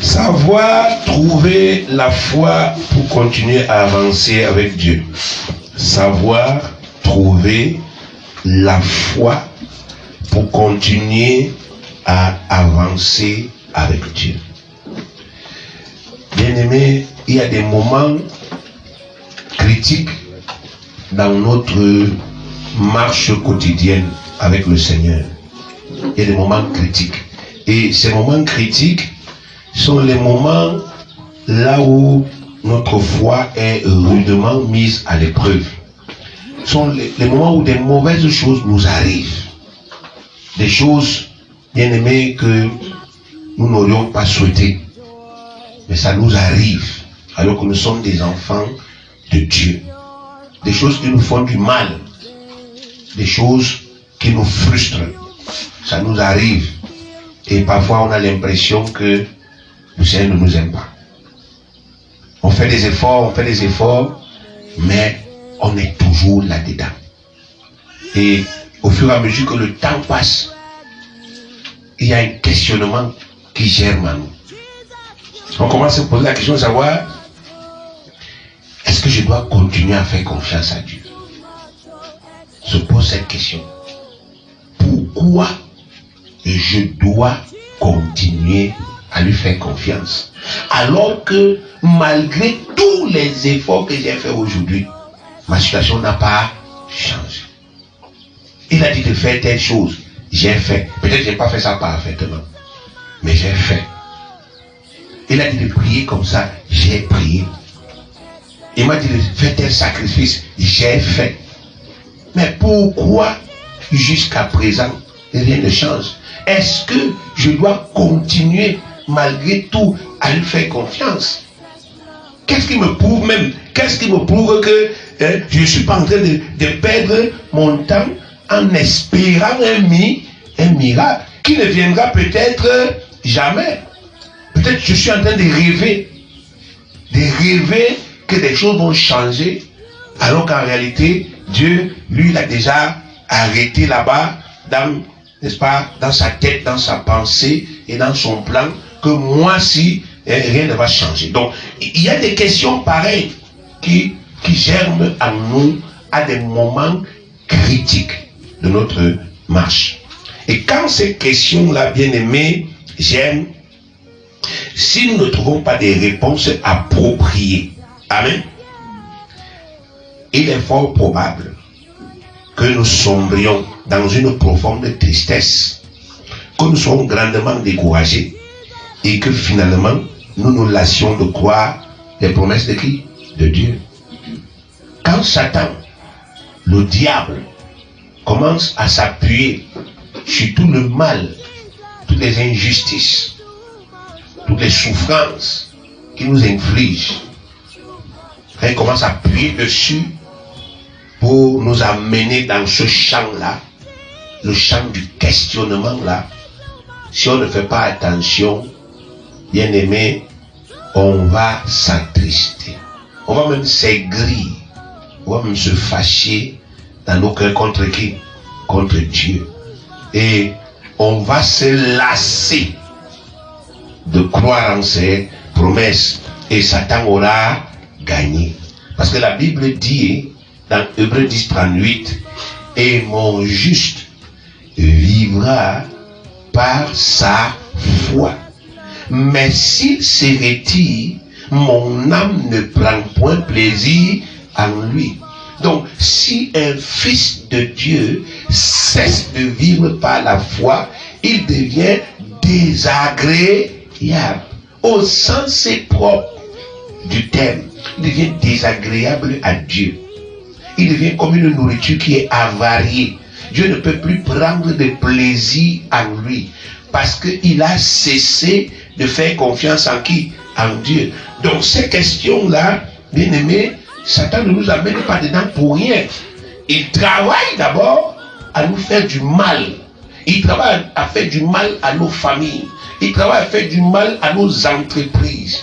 Savoir trouver la foi pour continuer à avancer avec Dieu. Savoir trouver la foi pour continuer à avancer avec Dieu. Bien-aimés, il y a des moments critiques dans notre marche quotidienne avec le Seigneur. Il y a des moments critiques. Et ces moments critiques sont les moments là où notre foi est rudement mise à l'épreuve. Ce sont les moments où des mauvaises choses nous arrivent. Des choses, bien aimées, que nous n'aurions pas souhaitées. Mais ça nous arrive alors que nous sommes des enfants de Dieu. Des choses qui nous font du mal. Des choses qui nous frustrent. Ça nous arrive. Et parfois on a l'impression que le Seigneur ne nous aime pas. On fait des efforts, mais on est toujours là-dedans. Et au fur et à mesure que le temps passe, il y a un questionnement qui germe en nous. On commence à se poser la question de savoir, est-ce que je dois continuer à faire confiance à Dieu? Je pose cette question. Pourquoi je dois continuer à lui faire confiance? Alors que malgré tous les efforts que j'ai faits aujourd'hui, ma situation n'a pas changé. Il a dit de faire telle chose, j'ai fait. Peut-être que je n'ai pas fait ça parfaitement, mais j'ai fait. Il a dit de prier comme ça, j'ai prié. Il m'a dit de faire tel sacrifice, j'ai fait. Mais pourquoi jusqu'à présent rien ne change? Est-ce que je dois continuer malgré tout à lui faire confiance? Qu'est-ce qui me prouve que je ne suis pas en train de perdre mon temps en espérant un miracle qui ne viendra peut-être jamais? Peut-être que je suis en train de rêver que des choses vont changer, alors qu'en réalité, Dieu, lui, il a déjà arrêté là-bas, n'est-ce pas, dans sa tête, dans sa pensée et dans son plan, que moi, si rien ne va changer. Donc, il y a des questions pareilles qui germent en nous à des moments critiques de notre marche. Et quand ces questions-là, bien aimées, germent, si nous ne trouvons pas des réponses appropriées, amen, il est fort probable que nous sombrions dans une profonde tristesse, que nous soyons grandement découragés et que finalement nous nous lassions de croire les promesses de qui? De Dieu. Quand Satan, le diable, commence à s'appuyer sur tout le mal, toutes les injustices, toutes les souffrances qu'il nous inflige, quand il commence à appuyer dessus pour nous amener dans ce champ-là, le champ du questionnement-là, si on ne fait pas attention, bien aimé, on va s'attrister. On va même s'aigrir. On va même se fâcher dans nos cœurs contre qui? Contre Dieu. Et on va se lasser de croire en ses promesses. Et Satan aura gagné. Parce que la Bible dit dans Hébreux 10, 38, et mon juste vivra par sa foi. Mais s'il se retire, mon âme ne prend point plaisir en lui. Donc, si un fils de Dieu cesse de vivre par la foi, il devient désagréable. Au sens propre du terme, il devient désagréable à Dieu. Il devient comme une nourriture qui est avariée. Dieu ne peut plus prendre de plaisir en lui parce qu'il a cessé de faire confiance en qui? En Dieu. Donc ces questions-là, bien aimés, Satan ne nous amène pas dedans pour rien. Il travaille d'abord à nous faire du mal. Il travaille à faire du mal à nos familles. Il travaille à faire du mal à nos entreprises.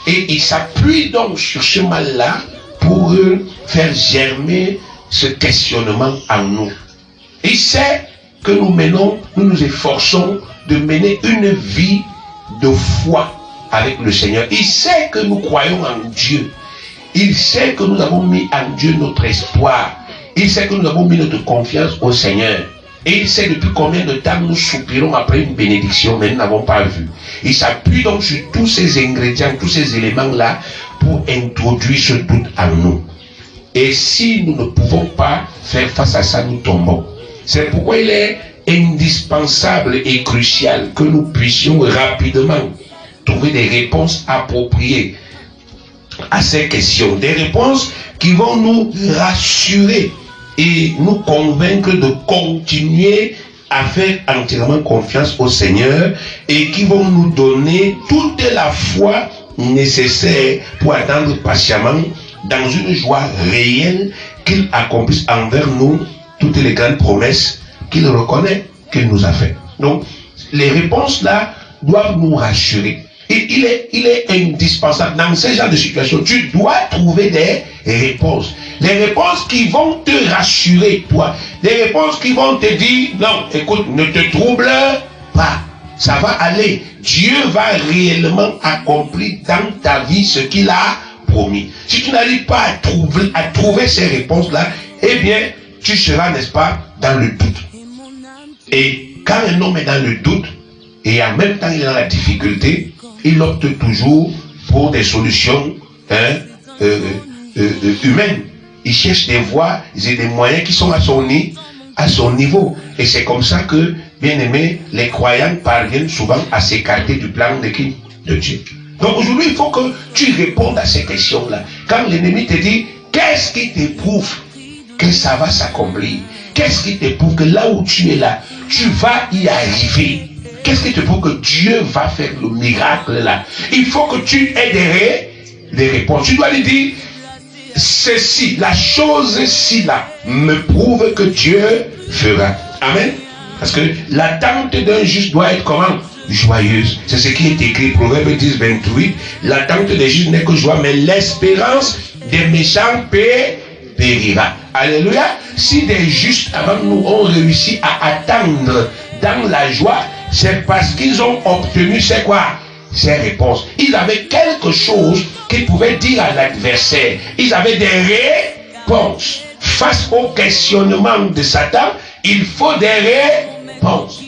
Et il s'appuie donc sur ce mal-là pour faire germer ce questionnement en nous. Il sait que nous nous efforçons de mener une vie de foi, avec le Seigneur. Il sait que nous croyons en Dieu. Il sait que nous avons mis en Dieu notre espoir. Il sait que nous avons mis notre confiance au Seigneur. Et il sait depuis combien de temps nous soupirons après une bénédiction, mais nous n'avons pas vu. Il s'appuie donc sur tous ces ingrédients, tous ces éléments-là pour introduire ce doute en nous. Et si nous ne pouvons pas faire face à ça, nous tombons. C'est pourquoi il est indispensable et crucial que nous puissions rapidement trouver des réponses appropriées à ces questions. Des réponses qui vont nous rassurer et nous convaincre de continuer à faire entièrement confiance au Seigneur et qui vont nous donner toute la foi nécessaire pour attendre patiemment dans une joie réelle qu'il accomplisse envers nous toutes les grandes promesses qu'il reconnaît qu'il nous a faites. Donc, les réponses là doivent nous rassurer. Et il est indispensable dans ce genre de situation. Tu dois trouver des réponses. Des réponses qui vont te rassurer, toi. Des réponses qui vont te dire, non, écoute, ne te trouble pas. Ça va aller. Dieu va réellement accomplir dans ta vie ce qu'il a promis. Si tu n'arrives pas à trouver ces réponses-là, eh bien, tu seras, n'est-ce pas, dans le doute. Et quand un homme est dans le doute, et en même temps il est dans la difficulté, il opte toujours pour des solutions humaines. Il cherche des voies et des moyens qui sont à son niveau. Et c'est comme ça que, bien aimé, les croyants parviennent souvent à s'écarter du plan de Dieu. Donc aujourd'hui, il faut que tu répondes à ces questions-là. Quand l'ennemi te dit, qu'est-ce qui te prouve que ça va s'accomplir? Qu'est-ce qui te prouve que là où tu es là, tu vas y arriver? Qu'est-ce qui te prouve que Dieu va faire le miracle là? Il faut que tu aies des réponses. Tu dois lui dire, ceci, la chose-ci là, me prouve que Dieu fera. Amen. Parce que l'attente d'un juste doit être comment? Joyeuse. C'est ce qui est écrit, Proverbe 10, 28. L'attente des justes n'est que joie, mais l'espérance des méchants périra. Alléluia. Si des justes avant nous ont réussi à attendre dans la joie, c'est parce qu'ils ont obtenu, c'est quoi? Ces réponses. Ils avaient quelque chose qu'ils pouvaient dire à l'adversaire. Ils avaient des réponses. Face au questionnement de Satan, il faut des réponses.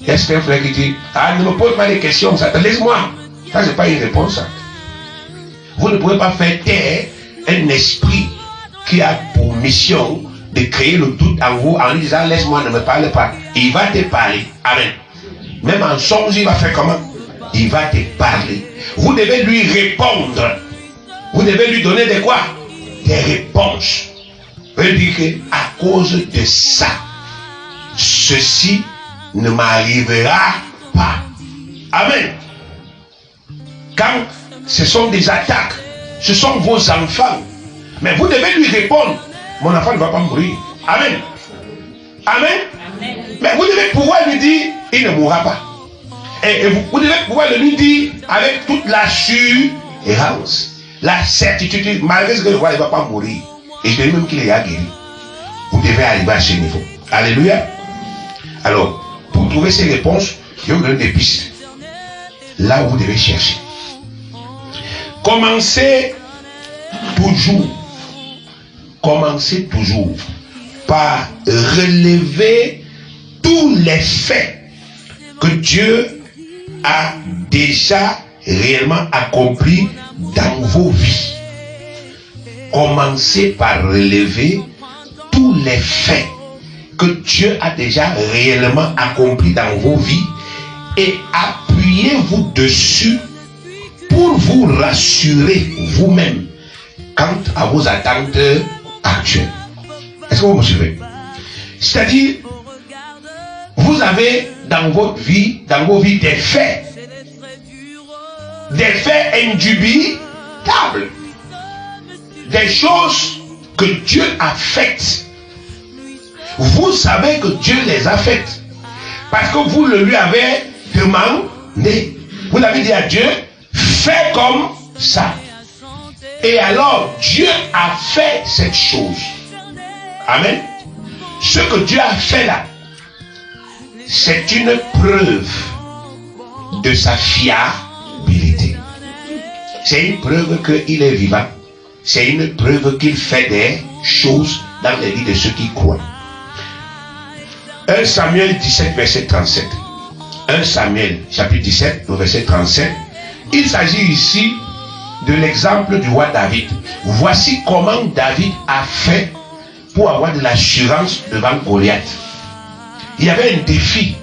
Est-ce qu'un frère qui dit, ah, ne me pose pas des questions, Satan, laisse-moi. Ça, c'est pas une réponse. Ça. Vous ne pouvez pas faire taire un esprit qui a pour mission de créer le doute en vous en disant, laisse-moi, ne me parle pas. Il va te parler. Amen. Même en songe, il va faire comment? Il va te parler. Vous devez lui répondre. Vous devez lui donner des quoi? Des réponses. Vous devez dire qu'à cause de ça, ceci ne m'arrivera pas. Amen. Quand ce sont des attaques, ce sont vos enfants. Mais vous devez lui répondre. Mon enfant ne va pas mourir. Amen. Amen. Amen. Mais vous devez pouvoir lui dire, il ne mourra pas. Et vous devez pouvoir le lui dire avec toute l'assurance, la certitude, malgré ce que je vois, il ne va pas mourir. Et je dis même qu'il est guéri. Vous devez arriver à ce niveau. Alléluia. Alors, pour trouver ces réponses, je vais vous donner des pistes. Là où vous devez chercher. Commencez toujours par relever tous les faits que Dieu a déjà réellement accomplis dans vos vies. Commencez par relever tous les faits que Dieu a déjà réellement accomplis dans vos vies et appuyez-vous dessus pour vous rassurer vous-même quant à vos attentes actuelles. Est-ce que vous me suivez? C'est-à-dire, vous avez dans vos vies des faits indubitables, des choses que Dieu a faites. Vous savez que Dieu les a faites parce que vous le lui avez demandé. Vous l'avez dit à Dieu, fais comme ça. Et alors, Dieu a fait cette chose. Amen. Ce que Dieu a fait là, c'est une preuve de sa fiabilité. c'est une preuve qu'il est vivant. C'est une preuve qu'il fait des choses dans les vies de ceux qui croient. 1 Samuel 17, verset 37. 1 Samuel, chapitre 17, verset 37. Il s'agit ici de l'exemple du roi David. Voici comment David a fait pour avoir de l'assurance devant Goliath. Il y avait un défi.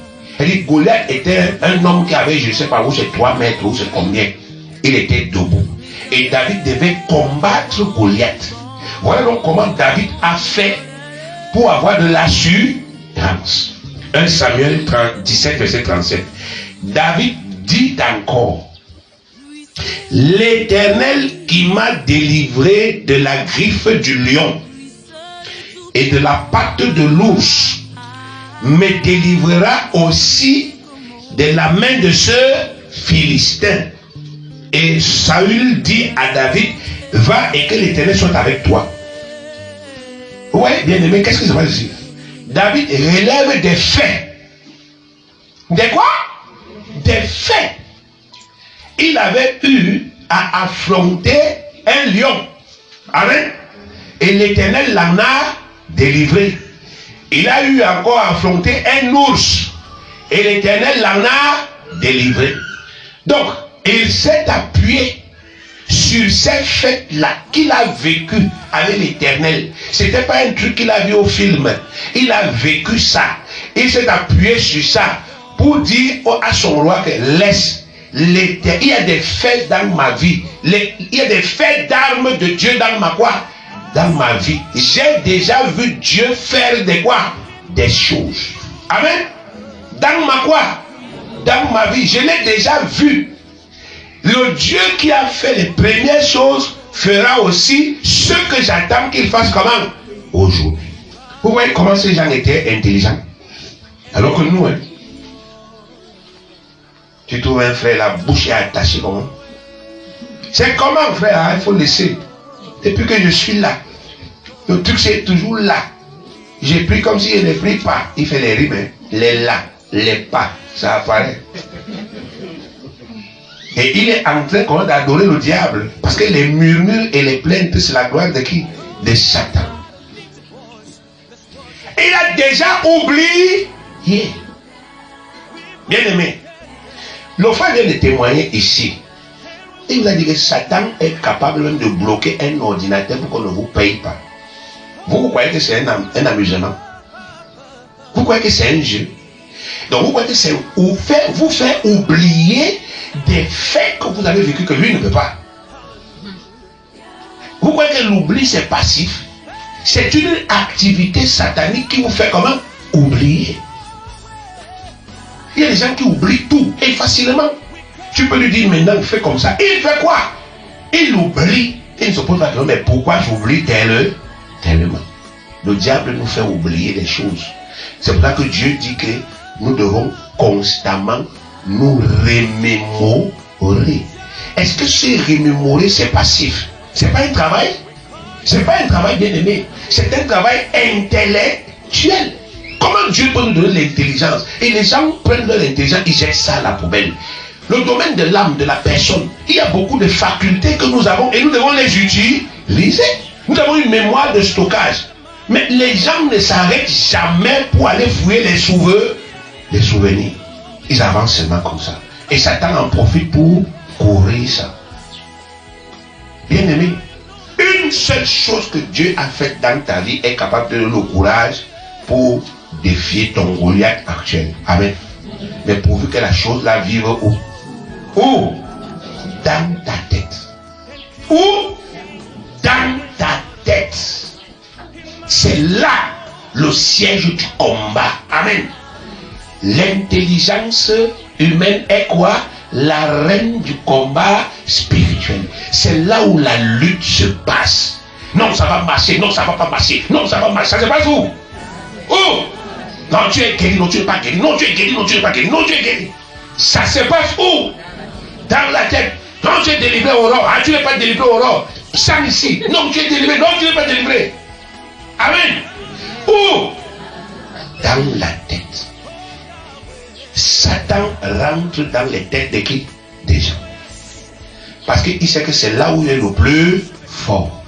Goliath était un homme qui avait, je ne sais pas où, c'est 3 mètres, ou c'est combien. Il était debout. Et David devait combattre Goliath. Voilà donc comment David a fait pour avoir de l'assurance. 1 Samuel 17, verset 37. David dit encore: l'Éternel qui m'a délivré de la griffe du lion et de la patte de l'ours me délivrera aussi de la main de ce Philistin. Et Saül dit à David: va et que l'Éternel soit avec toi. Ouais, bien aimé, qu'est-ce que ça va dire? David relève des faits. Des quoi? Des faits. Il avait eu à affronter un lion. Amen. Et l'Éternel l'en a délivré. Il a eu encore à affronter un ours. Et l'Éternel l'en a délivré. Donc, il s'est appuyé sur ces faits-là qu'il a vécu avec l'Éternel. Ce n'était pas un truc qu'il a vu au film. Il a vécu ça. Il s'est appuyé sur ça pour dire à son roi que laisse l'Éternel. Il y a des faits dans ma vie. Il y a des faits d'armes de Dieu dans ma quoi? Dans ma vie. J'ai déjà vu Dieu faire des quoi? Des choses. Amen. Dans ma quoi? Dans ma vie. Je l'ai déjà vu. Le Dieu qui a fait les premières choses fera aussi ce que j'attends qu'il fasse comment? Aujourd'hui. Vous voyez comment ces gens étaient intelligents. Alors que nous, tu trouves un frère, la bouche est attachée comment? C'est comment, frère, hein? Il faut laisser. Depuis que je suis là, le truc c'est toujours là. J'ai pris comme si je ne pris pas. Il fait les rimes, hein? Les là, les pas, ça apparaît. Et il est en train d'adorer le diable. Parce que les murmures et les plaintes, c'est la gloire de qui? De Satan. Il a déjà oublié. Bien aimé. Le frère vient de témoigner ici. Il nous a dit que Satan est capable même de bloquer un ordinateur pour qu'on ne vous paye pas. Vous croyez que c'est un amusement? Vous croyez que c'est un jeu? Donc vous croyez que c'est vous faire oublier des faits que vous avez vécu que lui ne peut pas. Vous croyez que l'oubli c'est passif? C'est une activité satanique qui vous fait comment? Oublier. Il y a des gens qui oublient tout et facilement. Tu peux lui dire maintenant fais comme ça. Il fait quoi? Il oublie. Il ne se pose pas la question, mais pourquoi j'oublie tellement? Le diable nous fait oublier des choses. C'est pour ça que Dieu dit que nous devons constamment nous remémorer. Est-ce que ce remémorer c'est passif? C'est pas un travail? C'est pas un travail bien aimé. C'est un travail intellectuel. Comment Dieu peut nous donner l'intelligence? Et les gens prennent leur intelligence, ils jettent ça à la poubelle. Le domaine de l'âme, de la personne, il y a beaucoup de facultés que nous avons et nous devons les utiliser. Nous avons une mémoire de stockage. Mais les gens ne s'arrêtent jamais pour aller fouiller les souvenirs. Ils avancent seulement comme ça. Et Satan en profite pour courir ça. Bien aimé, une seule chose que Dieu a faite dans ta vie est capable de donner le courage pour défier ton Goliath actuel. Amen. Mais pourvu que la chose là vive où? Où? Dans ta tête. Où? Dans ta tête. C'est là le siège du combat. Amen. L'intelligence humaine est quoi? La reine du combat spirituel. C'est là où la lutte se passe. Non, ça va marcher. Non, ça va pas marcher. Non, ça va marcher. Ça se passe où? Où? Non, tu es guéri. Non, tu n'es pas guéri. Non, tu es guéri. Non, tu n'es pas guéri. Non, tu es guéri. Ça se passe où? Dans la tête. Non, tu es délivré au roi. Ah, tu n'es pas délivré au roi. Sang ici. Non, tu es délivré. Non, tu n'es pas délivré. Amen. Où? Dans la tête. Satan rentre dans les têtes de qui? Des gens. Parce qu'il sait que c'est là où il est le plus fort.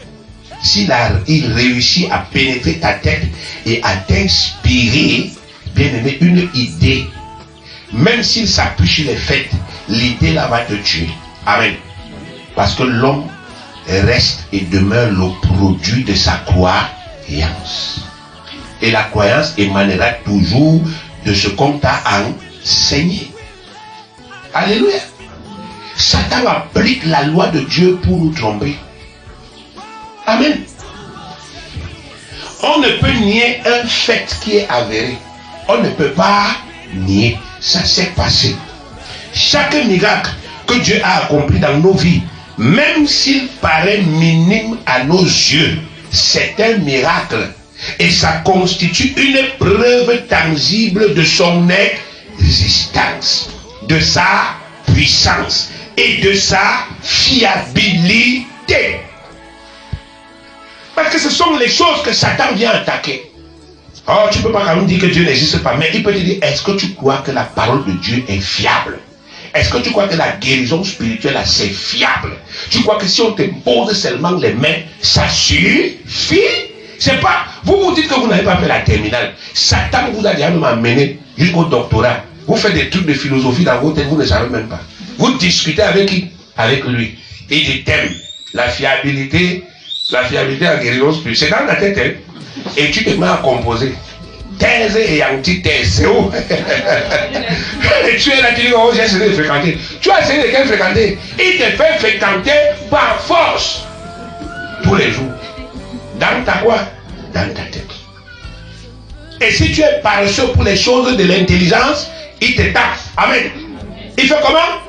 Il réussit à pénétrer ta tête et à t'inspirer, bien aimé, une idée, même s'il s'appuie sur les faits, l'idée là va te tuer. Amen. Parce que l'homme reste et demeure le produit de sa croyance. Et la croyance émanera toujours de ce qu'on t'a enseigné. Alléluia. Satan applique la loi de Dieu pour nous tromper. Amen. On ne peut nier un fait qui est avéré. On ne peut pas nier. Ça s'est passé. Chaque miracle que Dieu a accompli dans nos vies, même s'il paraît minime à nos yeux, c'est un miracle. Et ça constitue une preuve tangible de son existence, de sa puissance et de sa fiabilité. Parce que ce sont les choses que Satan vient attaquer. Oh, tu ne peux pas quand même dire que Dieu n'existe pas, mais il peut te dire, est-ce que tu crois que la parole de Dieu est fiable? Est-ce que tu crois que la guérison spirituelle, c'est fiable? Tu crois que si on te pose seulement les mains, ça suffit? C'est pas, vous dites que vous n'avez pas fait la terminale. Satan vous a déjà même amené jusqu'au doctorat. Vous faites des trucs de philosophie dans vos têtes, vous ne savez même pas. Vous discutez avec qui? Avec lui. Il dit, t'aimes la fiabilité en guérison spirituelle. C'est dans la tête, hein? Et tu te mets à composer. Thèse et antithèse, c'est où? Et tu es là, tu dis, oh, j'ai essayé de fréquenter. Tu as essayé de fréquenter. Il te fait fréquenter par force. Tous les jours. Dans ta quoi? Dans ta tête. Et si tu es paresseux pour les choses de l'intelligence, il te tape. Amen. Il fait comment?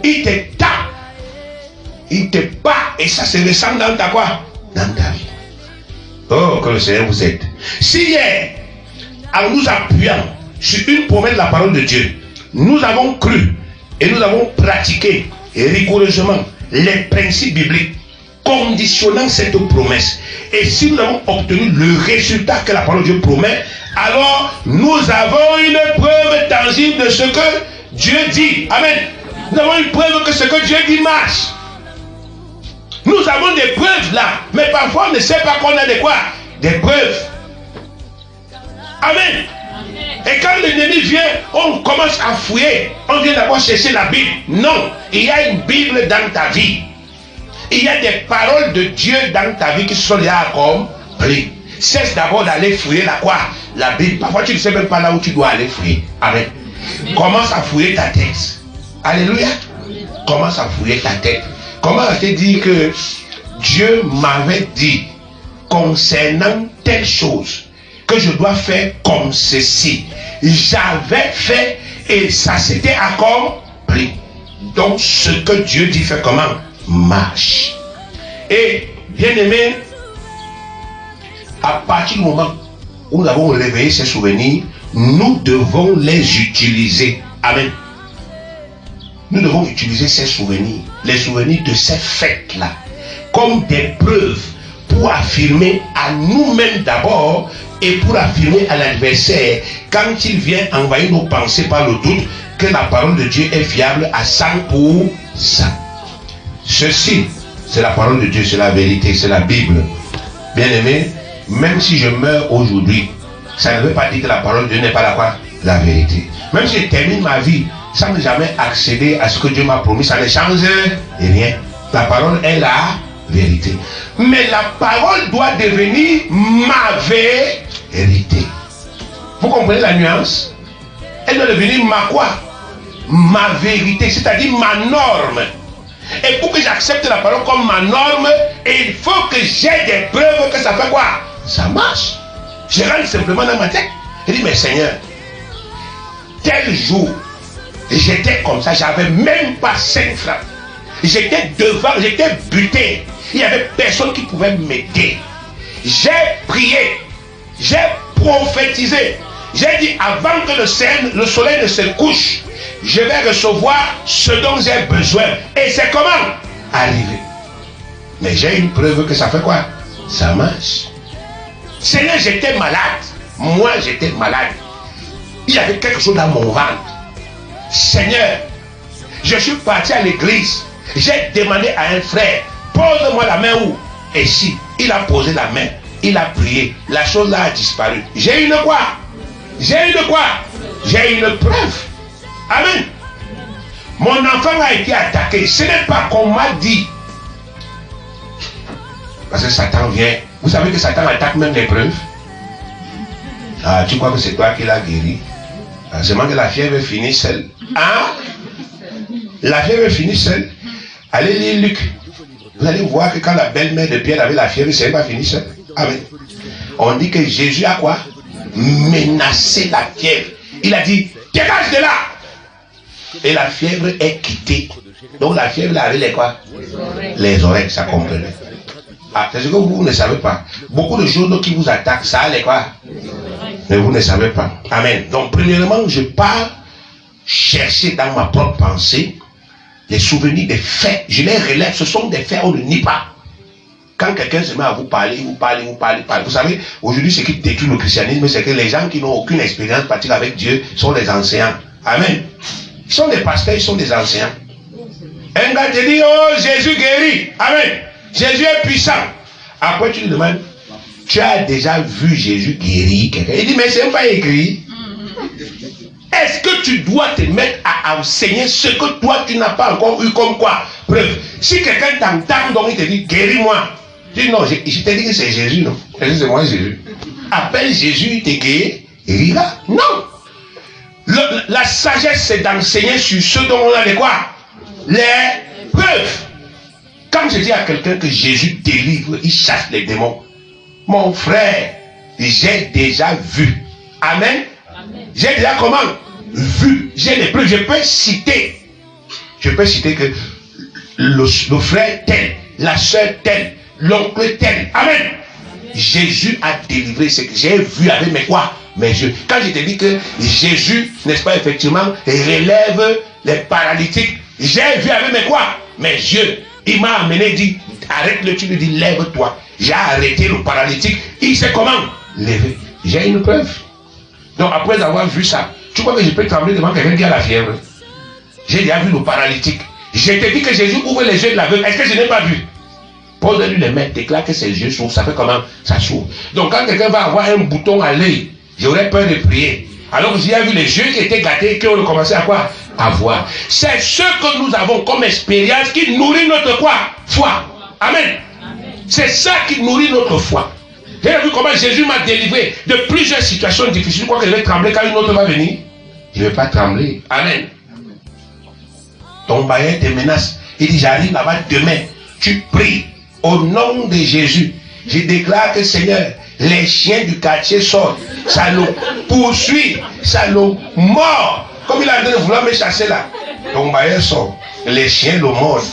Il te tape. Il te bat. Et ça se ressent dans ta quoi? Dans ta vie. Oh, que le Seigneur vous aide. Si hier, en nous appuyant sur une promesse de la parole de Dieu, nous avons cru et nous avons pratiqué rigoureusement les principes bibliques conditionnant cette promesse, et si nous avons obtenu le résultat que la parole de Dieu promet, alors nous avons une preuve tangible de ce que Dieu dit. Amen. Nous avons une preuve que ce que Dieu dit marche. Nous avons des preuves là, mais parfois on ne sait pas qu'on a de quoi? Des preuves. Amen. Et quand l'ennemi vient, on commence à fouiller. On vient d'abord chercher la Bible. Non, il y a une Bible dans ta vie. Il y a des paroles de Dieu dans ta vie qui sont déjà accomplies. Cesse d'abord d'aller fouiller la quoi? La Bible. Parfois tu ne sais même pas là où tu dois aller fouiller. Amen. Commence à fouiller ta tête. Alléluia. Commence à fouiller ta tête. Comment te dire que Dieu m'avait dit concernant telle chose que je dois faire comme ceci. J'avais fait et ça s'était accompli. Donc ce que Dieu dit fait comment? Marche. Et bien aimé, à partir du moment où nous avons réveillé ces souvenirs, nous devons les utiliser. Amen. Nous devons utiliser ces souvenirs, les souvenirs de ces fêtes-là, comme des preuves pour affirmer à nous-mêmes d'abord et pour affirmer à l'adversaire, quand il vient envahir nos pensées par le doute, que la parole de Dieu est fiable à 100%. Ceci, c'est la parole de Dieu, c'est la vérité, c'est la Bible. Bien aimé, même si je meurs aujourd'hui, ça ne veut pas dire que la parole de Dieu n'est pas la quoi? La vérité. Même si je termine ma vie sans jamais accéder à ce que Dieu m'a promis, ça ne change rien. La parole est la vérité. Mais la parole doit devenir ma vérité. Vous comprenez la nuance? Elle doit devenir ma quoi? Ma vérité, c'est-à-dire ma norme. Et pour que j'accepte la parole comme ma norme, il faut que j'ai des preuves que ça fait quoi? Ça marche. Je rentre simplement dans ma tête. Je dis, mais Seigneur, tel jour, j'étais comme ça, j'avais même pas 5 francs. J'étais devant, j'étais buté. Il n'y avait personne qui pouvait m'aider. J'ai prié, j'ai prophétisé. J'ai dit, avant que le soleil ne se couche, je vais recevoir ce dont j'ai besoin. Et c'est comment? Arrivé. Mais j'ai une preuve que ça fait quoi? Ça marche. Seigneur, j'étais malade. Moi, j'étais malade. Il y avait quelque chose dans mon ventre. Seigneur, je suis parti à l'église. J'ai demandé à un frère, pose-moi la main où? Et si, il a posé la main, il a prié, la chose là a disparu. J'ai une quoi? J'ai une quoi? J'ai une preuve. Amen. Mon enfant a été attaqué. Ce n'est pas qu'on m'a dit. Parce que Satan vient. Vous savez que Satan attaque même les preuves. Ah, tu crois que c'est toi qui l'as guéri? Ah, seulement que la fièvre finit seule. Hein? La fièvre finit seule. Allez lire Luc. Vous allez voir que quand la belle-mère de Pierre avait la fièvre, c'est pas fini seule. Amen. On dit que Jésus a quoi? Menacé la fièvre. Il a dit, dégage de là! Et la fièvre est quittée. Donc la fièvre avait les quoi? Les oreilles, ça comprenait. Ah, c'est ce que vous ne savez pas. Beaucoup de choses qui vous attaquent, ça a les quoi? Mais vous ne savez pas. Amen. Donc premièrement, je pars chercher dans ma propre pensée les souvenirs des faits. Je les relève. Ce sont des faits, on ne nie pas. Quand quelqu'un se met à vous parler. Vous savez, aujourd'hui, ce qui détruit le christianisme, c'est que les gens qui n'ont aucune expérience pratique avec Dieu sont des enseignants. Amen. Ils sont des pasteurs, ils sont des enseignants. Un gars te dit, oh, Jésus guérit. Amen. Jésus est puissant. Après, tu lui demandes, tu as déjà vu Jésus guérir quelqu'un? Il dit, mais c'est pas écrit. Est-ce que tu dois te mettre à enseigner ce que toi, tu n'as pas encore eu comme quoi? Preuve. Si quelqu'un t'entend, donc il te dit, guéris-moi. Tu dis, non, je t'ai dit que c'est Jésus, non? C'est moi Jésus. Appelle Jésus, il te guérira. Non. La sagesse, c'est d'enseigner sur ce dont on a les quoi? Les preuves. Quand je dis à quelqu'un que Jésus délivre, il chasse les démons. Mon frère, j'ai déjà vu. Amen. J'ai déjà comment? Vu. J'ai les preuves. Je peux citer. Je peux citer que le frère tel, la soeur telle, l'oncle tel. Amen. Jésus a délivré ce que j'ai vu avec mes quoi? Mes yeux. Quand je te dis que Jésus, n'est-ce pas, effectivement, relève les paralytiques, j'ai vu avec mes quoi? Mes yeux. Il m'a amené, dit, arrête-le, tu lui dis, lève-toi. J'ai arrêté le paralytique, il sait comment lever. J'ai une preuve. Donc après avoir vu ça, tu crois que je peux trembler devant quelqu'un qui a la fièvre? J'ai déjà vu le paralytique. Je te dis que Jésus ouvre les yeux de l'aveugle. Est-ce que je n'ai pas vu? Pose-lui les mains, déclare que ses yeux s'ouvrent. Ça fait comment? Ça s'ouvre. Donc quand quelqu'un va avoir un bouton à l'œil, j'aurais peur de prier. Alors j'ai vu les yeux qui étaient gâtés et qui ont commencé à quoi? À voir. C'est ce que nous avons comme expérience qui nourrit notre quoi? Foi. Amen. C'est ça qui nourrit notre foi. Vous avez vu comment Jésus m'a délivré de plusieurs situations difficiles. Je crois que je vais trembler quand une autre va venir. Je ne vais pas trembler. Amen. Ton bailleur te menace. Il dit, j'arrive là-bas demain. Tu pries au nom de Jésus. Je déclare que Seigneur, les chiens du quartier sortent. Ça le poursuit. Ça le mord. Comme il a dit de vouloir me chasser là. Ton bailleur sort. Les chiens le mordent.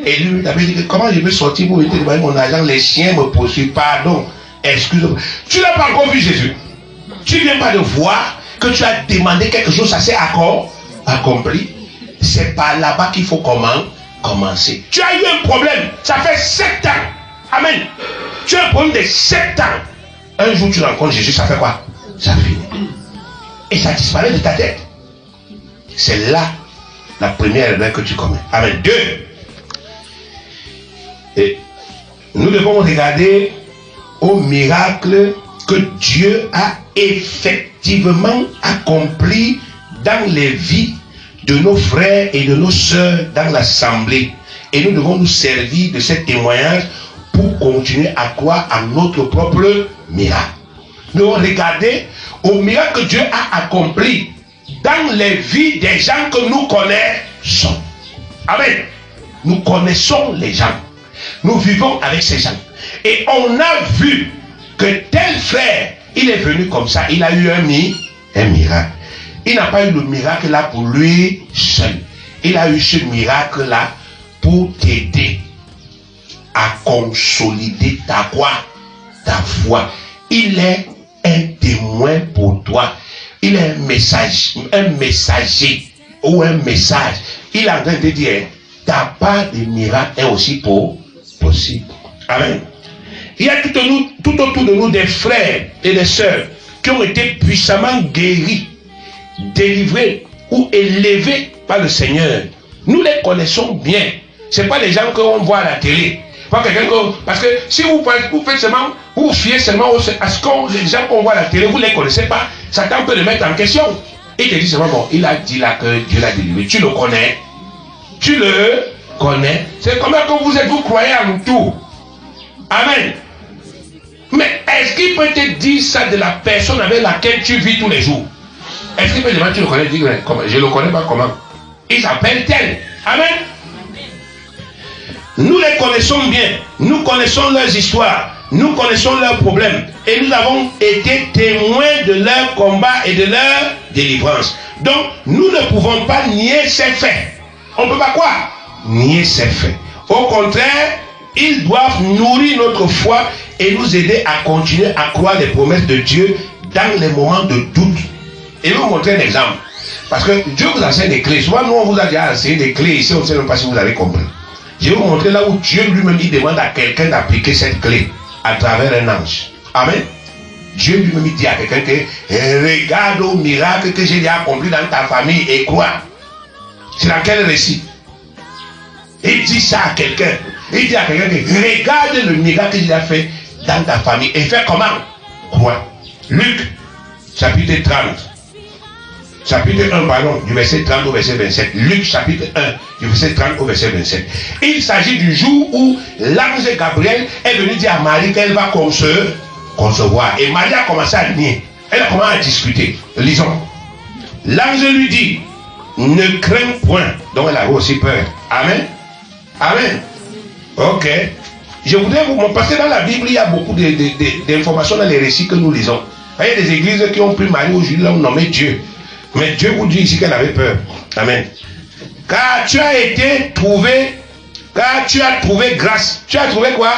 Et lui, il avait dit, comment je vais sortir pour éviter de donner mon argent? Les chiens me poursuivent. Pardon. Excuse-moi. Tu n'as pas encore vu Jésus. Tu ne viens pas de voir que tu as demandé quelque chose, ça s'est accompli. C'est par là-bas qu'il faut commencer. Tu as eu un problème. Ça fait 7 ans. Amen. Tu as un problème de 7 ans. Un jour, tu rencontres Jésus, ça fait quoi? Ça finit. Et ça disparaît de ta tête. C'est là la première erreur que tu commets. Amen. 2. Et nous devons regarder au miracle que Dieu a effectivement accompli dans les vies de nos frères et de nos sœurs dans l'assemblée. Et nous devons nous servir de ce témoignage pour continuer à croire à notre propre miracle. Nous devons regarder au miracle que Dieu a accompli dans les vies des gens que nous connaissons. Amen. Nous connaissons les gens. Nous vivons avec ces gens. Et on a vu que tel frère, il est venu comme ça, il a eu un miracle. Il n'a pas eu le miracle là pour lui seul. Il a eu ce miracle là pour t'aider à consolider ta foi. Il est un témoin pour toi. Il est un messager ou un message. Il est en train de dire, ta part de miracle est aussi possible. Amen. Il y a tout autour de nous des frères et des sœurs qui ont été puissamment guéris, délivrés ou élevés par le Seigneur. Nous les connaissons bien. Ce n'est pas les gens qu'on voit à la télé. Pas parce que si vous faites seulement, vous vous fiez seulement à ce que les gens qu'on voit à la télé, vous ne les connaissez pas, Satan peut le mettre en question. Il te dit seulement, bon, il a dit là que Dieu l'a délivré. Tu le connais. Tu le connais. C'est comme ça que vous croyez en tout. Amen. Mais est-ce qu'il peut te dire ça de la personne avec laquelle tu vis tous les jours? Est-ce qu'il peut demander, tu le connais? Dis, je ne le connais pas comment. Il s'appelle tel. Amen. Nous les connaissons bien. Nous connaissons leurs histoires. Nous connaissons leurs problèmes. Et nous avons été témoins de leur combat et de leur délivrance. Donc, nous ne pouvons pas nier ces faits. On ne peut pas quoi? Nier ces faits. Au contraire, ils doivent nourrir notre foi et nous aider à continuer à croire les promesses de Dieu dans les moments de doute. Et je vais vous montrer un exemple. Parce que Dieu vous enseigne des clés. Souvent, nous, on vous a déjà enseigné des clés ici, on ne sait même pas si vous avez compris. Je vais vous montrer là où Dieu lui-même il demande à quelqu'un d'appliquer cette clé à travers un ange. Amen. Dieu lui-même dit à quelqu'un que regarde au miracle que j'ai déjà accompli dans ta famille et crois. C'est dans quel récit? Il dit ça à quelqu'un. Il dit à quelqu'un que regarde le miracle que j'ai déjà fait dans ta famille et fais comment? Crois. Luc, chapitre 30. Chapitre 1, pardon, du verset 30 au verset 27. Luc, chapitre 1, du verset 30 au verset 27. Il s'agit du jour où l'ange Gabriel est venu dire à Marie qu'elle va concevoir. Et Marie a commencé à nier. Elle a commencé à discuter. Lisons. L'ange lui dit, ne crains point. Donc elle avait aussi peur. Amen. Amen. Ok. Je voudrais vous montrer, parce que dans la Bible, il y a beaucoup d'informations dans les récits que nous lisons. Il y a des églises qui ont pris Marie aujourd'hui, là, on nommait Dieu. Mais Dieu vous dit ici qu'elle avait peur. Amen. Car tu as été trouvé, car tu as trouvé grâce. Tu as trouvé quoi?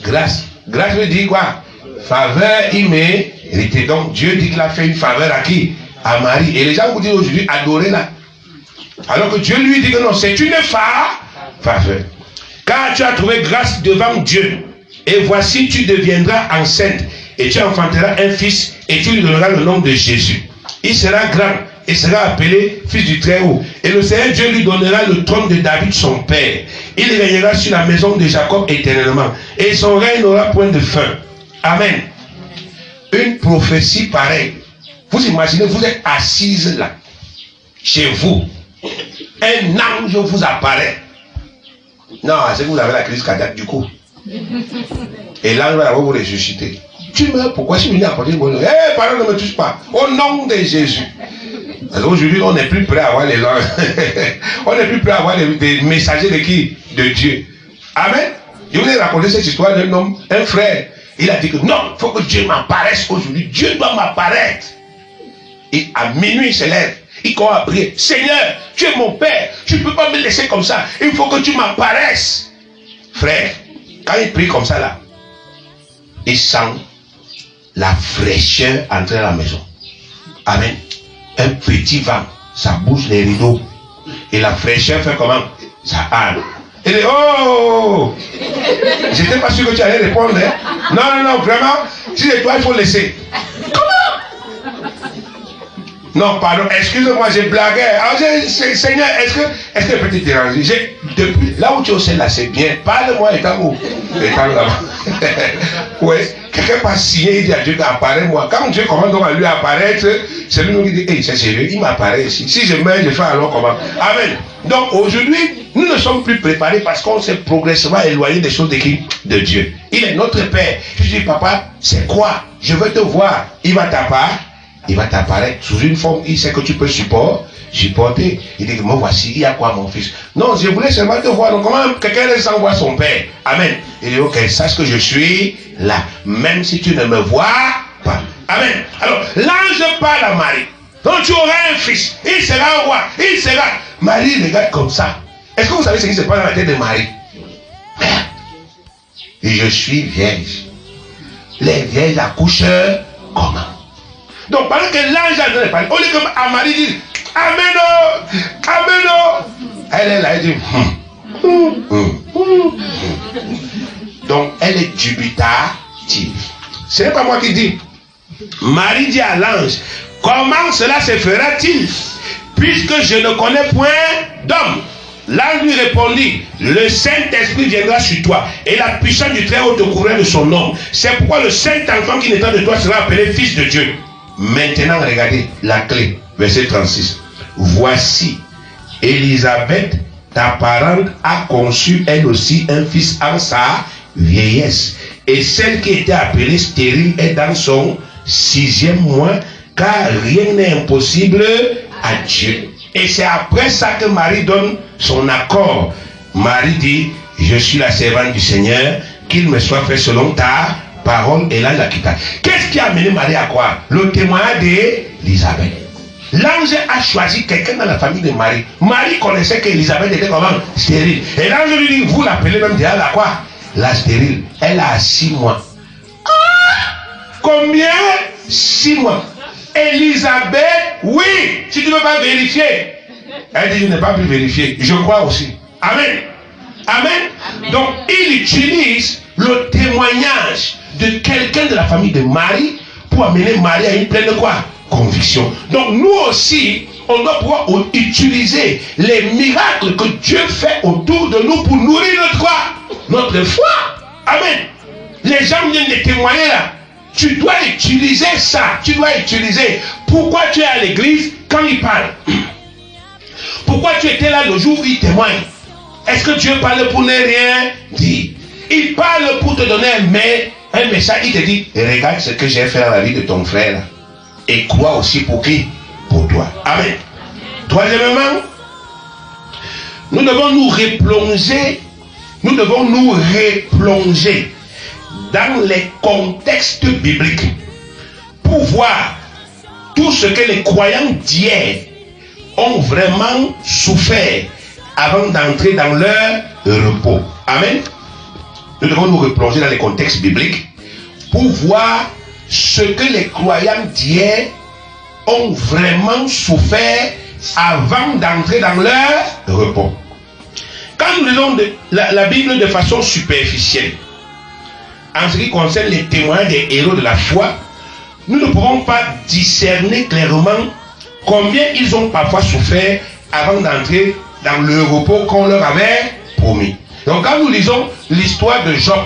Grâce. Grâce veut dire quoi? Faveur imméritée. Donc Dieu dit qu'il a fait une faveur à qui? À Marie. Et les gens vous disent aujourd'hui, adorez-la. Alors que Dieu lui dit que non, c'est une faveur. Car tu as trouvé grâce devant Dieu. Et voici, tu deviendras enceinte. Et tu enfanteras un fils. Et tu lui donneras le nom de Jésus. Il sera grand et sera appelé fils du Très-Haut. Et le Seigneur Dieu lui donnera le trône de David son père. Il régnera sur la maison de Jacob éternellement. Et son règne n'aura point de fin. Amen. Une prophétie pareille. Vous imaginez, vous êtes assise là, chez vous. Un ange vous apparaît. Non, c'est que vous avez la crise cardiaque du coup. Et l'ange va vous ressusciter. Tu meurs, pourquoi je suis venu apporter le bonheur? Eh, pardon, ne me touche pas. Au nom de Jésus. Aujourd'hui, on n'est plus prêt à avoir les anges. On n'est plus prêt à avoir des messagers de qui? De Dieu. Amen. Je vous ai raconté cette histoire d'un homme, un frère. Il a dit que non, il faut que Dieu m'apparaisse aujourd'hui. Dieu doit m'apparaître. Et à minuit, il se lève. Il commence à prier. Seigneur, tu es mon Père. Tu ne peux pas me laisser comme ça. Il faut que tu m'apparaisses. Frère, quand il prie comme ça là, il sent la fraîcheur entrer à la maison. Amen. Un petit vent, ça bouge les rideaux. Et la fraîcheur fait comment? Ça arde. Il dit, oh! J'étais pas sûr que tu allais répondre. Hein? Non, non, non, vraiment. Si c'est toi, il faut laisser. Comment? Non, pardon, excusez-moi, j'ai blagué. Alors, Seigneur, est-ce que je peux te déranger? Depuis là où tu es au ciel, là, c'est bien. Parle-moi, étant où? Étant là-bas. Ouais. Quelqu'un pas signé, il dit à Dieu apparaît-moi. Quand Dieu commence donc à lui apparaître, c'est lui qui dit, hey, c'est sérieux, il m'apparaît ici. Si je meurs, je fais alors comment? Amen. Donc aujourd'hui, nous ne sommes plus préparés parce qu'on s'est progressivement éloigné des choses de qui? De Dieu. Il est notre Père. Je dis, papa, c'est quoi? Je veux te voir. Il va t'apparaître sous une forme, il sait que tu peux supporter. Il dit, moi voici, il y a quoi mon fils? Non, je voulais seulement te voir. Donc comment quelqu'un laisse envoie son Père? Amen. Il dit, ok, sache que je suis là, même si tu ne me vois pas. Amen. Alors, l'ange parle à Marie. Donc tu auras un fils, il sera roi, il sera. Marie regarde comme ça. Est-ce que vous savez ce qui se passe dans la tête de Marie? Et je suis vierge. Les vierges accouchent comment? Donc pendant que l'ange a donné parler, au lieu que Marie dit Amen, Amen, elle est là, elle dit Donc elle est dubitative. Ce n'est pas moi qui dis. Marie dit à l'ange, comment cela se fera-t-il, puisque je ne connais point d'homme? L'ange lui répondit, le Saint-Esprit viendra sur toi et la puissance du Très-Haut te couvrira de son nom. C'est pourquoi le Saint-Enfant qui naîtra de toi sera appelé Fils de Dieu. Maintenant, regardez la clé, verset 36. Voici, Élisabeth, ta parente, a conçu elle aussi un fils en sa vieillesse. Et celle qui était appelée stérile est dans son 6e mois, car rien n'est impossible à Dieu. Et c'est après ça que Marie donne son accord. Marie dit, je suis la servante du Seigneur, qu'il me soit fait selon ta parole. Et là, la quitta. Qu'est-ce qui a amené Marie à quoi? Le témoignage d'Élisabeth. L'ange a choisi quelqu'un dans la famille de Marie. Marie connaissait qu'Élisabeth était comment? Stérile. Et l'ange lui dit, vous l'appelez même déjà la quoi? La stérile. Elle a 6 mois. Combien? 6 mois. Élisabeth, oui, si tu ne veux pas vérifier. Elle dit, je n'ai pas pu vérifier. Je crois aussi. Amen. Amen. Amen. Donc, il utilise le témoignage de quelqu'un de la famille de Marie pour amener Marie à une pleine quoi? Conviction. Donc, nous aussi, on doit pouvoir utiliser les miracles que Dieu fait autour de nous pour nourrir notre quoi? Notre foi. Amen. Les gens viennent de témoigner là. Tu dois utiliser ça. Tu dois utiliser. Pourquoi tu es à l'église quand il parle? Pourquoi tu étais là le jour où il témoigne? Est-ce que Dieu parle pour ne rien dire? Il parle pour te donner un message. Il te dit, regarde ce que j'ai fait dans la vie de ton frère. Et crois aussi pour qui? Pour toi. Amen. Troisièmement, nous devons nous replonger. Nous devons nous replonger dans les contextes bibliques pour voir tout ce que les croyants d'hier ont vraiment souffert avant d'entrer dans leur repos. Amen. Nous devons nous replonger dans les contextes bibliques pour voir ce que les croyants d'hier ont vraiment souffert avant d'entrer dans leur repos. Quand nous lisons la Bible de façon superficielle, en ce qui concerne les témoins des héros de la foi, nous ne pouvons pas discerner clairement combien ils ont parfois souffert avant d'entrer dans le repos qu'on leur avait promis. Donc quand nous lisons l'histoire de Job,